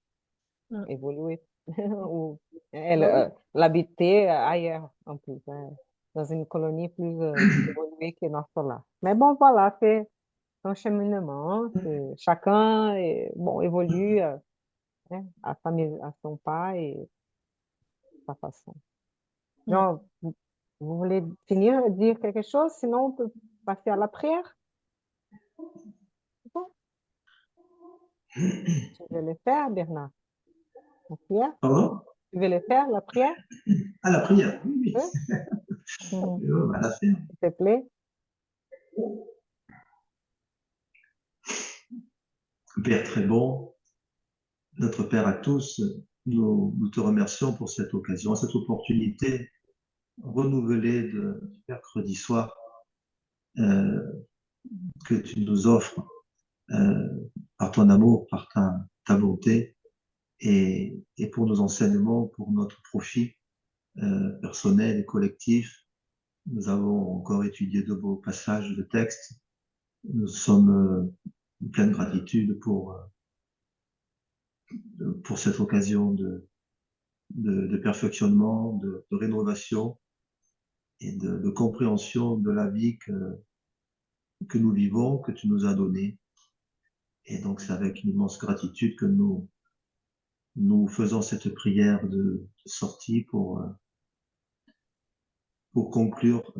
S1: évoluée. Ou elle l'habitait ailleurs, en plus, hein, dans une colonie plus évoluée que notre là. Mais bon, voilà, c'est un cheminement. Chacun bon, évolue hein, à son pas et sa façon. Donc, vous voulez finir, dire quelque chose, sinon on peut passer à la prière? Bon, tu veux le faire, Bernard? La prière?
S4: Pardon?
S1: Tu veux le faire, la prière?
S4: À la prière, oui, oui.
S1: Oui? Mhm.
S4: Et on va la faire.
S1: S'il te plaît.
S4: Père très bon, notre Père à tous, nous te remercions pour cette occasion, cette opportunité renouvelée de mercredi soir que tu nous offres euh, par ton amour, par ta bonté et pour nos enseignements, pour notre profit personnel et collectif. Nous avons encore étudié de beaux passages de textes. Nous sommes pleine gratitude pour cette occasion de perfectionnement, de rénovation et de compréhension de la vie que nous vivons, que tu nous as donnée. Et donc, c'est avec une immense gratitude que nous faisons cette prière de sortie pour conclure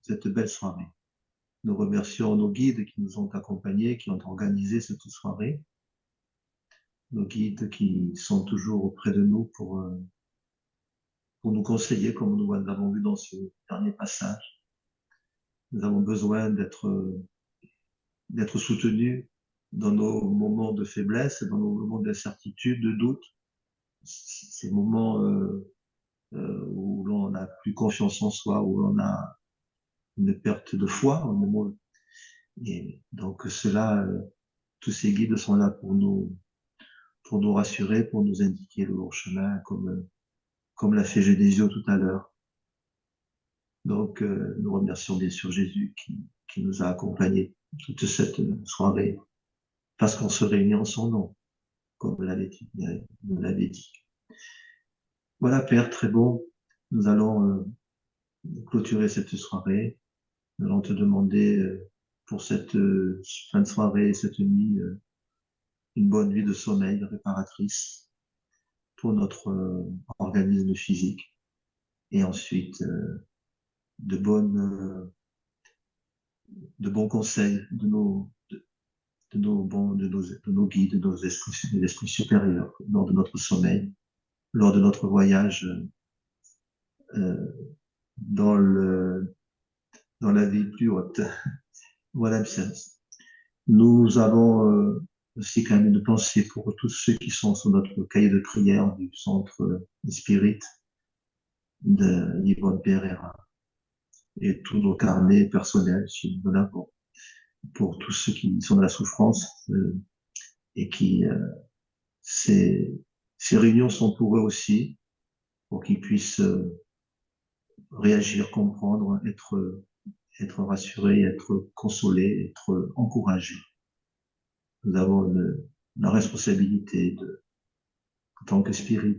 S4: cette belle soirée. Nous remercions nos guides qui nous ont accompagnés, qui ont organisé cette soirée, nos guides qui sont toujours auprès de nous pour nous conseiller, comme nous l'avons vu dans ce dernier passage. Nous avons besoin d'être soutenus dans nos moments de faiblesse, dans nos moments d'incertitude, de doute, ces moments où l'on n'a plus confiance en soi, où l'on a une perte de foi. Et donc cela, tous ces guides sont là pour nous rassurer, pour nous indiquer le bon chemin, comme l'a fait Gédésio tout à l'heure. Donc nous remercions bien sûr Jésus qui nous a accompagnés toute cette soirée, parce qu'on se réunit en son nom, comme l'avait dit. Voilà, Père, très bon. Nous allons clôturer cette soirée. Nous allons te demander pour cette fin de soirée, cette nuit, une bonne nuit de sommeil réparatrice pour notre organisme physique. Et ensuite, de bons conseils de nos guides, de nos esprits supérieurs lors de notre sommeil, lors de notre voyage dans la vie plus haute. Voilà, nous avons aussi quand même une pensée pour tous ceux qui sont sur notre cahier de prière du centre Spirit de Yvonne Pereira et tous nos carnets personnels, si nous en avons, pour tous ceux qui sont dans la souffrance et qui ces réunions sont pour eux aussi, pour qu'ils puissent réagir, comprendre, être rassurés, être consolés, être encouragés. Nous avons la responsabilité en tant que spirit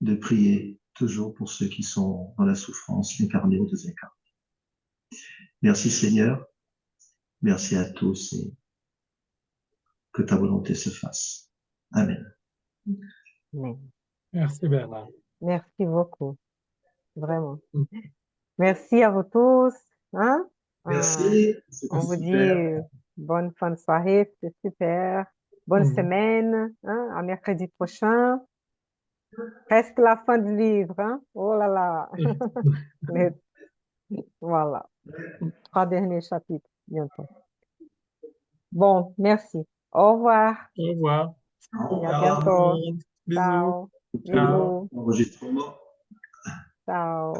S4: de prier toujours pour ceux qui sont dans la souffrance, incarnés ou désincarnés. Merci Seigneur, merci à tous et que ta volonté se fasse. Amen.
S1: Amen.
S3: Merci Bernard.
S1: Merci beaucoup, vraiment. Merci à vous tous. Hein?
S4: Merci.
S1: On vous dit bonne fin de soirée, c'est super. Bonne semaine, hein? À mercredi prochain. Presque la fin du livre, hein? Oh là là. Voilà. 3 derniers chapitres, bientôt. Bon, merci. Au revoir.
S3: Au revoir.
S1: Et à bientôt.
S3: Bisous.
S1: Ciao.
S3: Ciao.
S1: Bisous.
S4: Enregistrement.
S1: Ciao.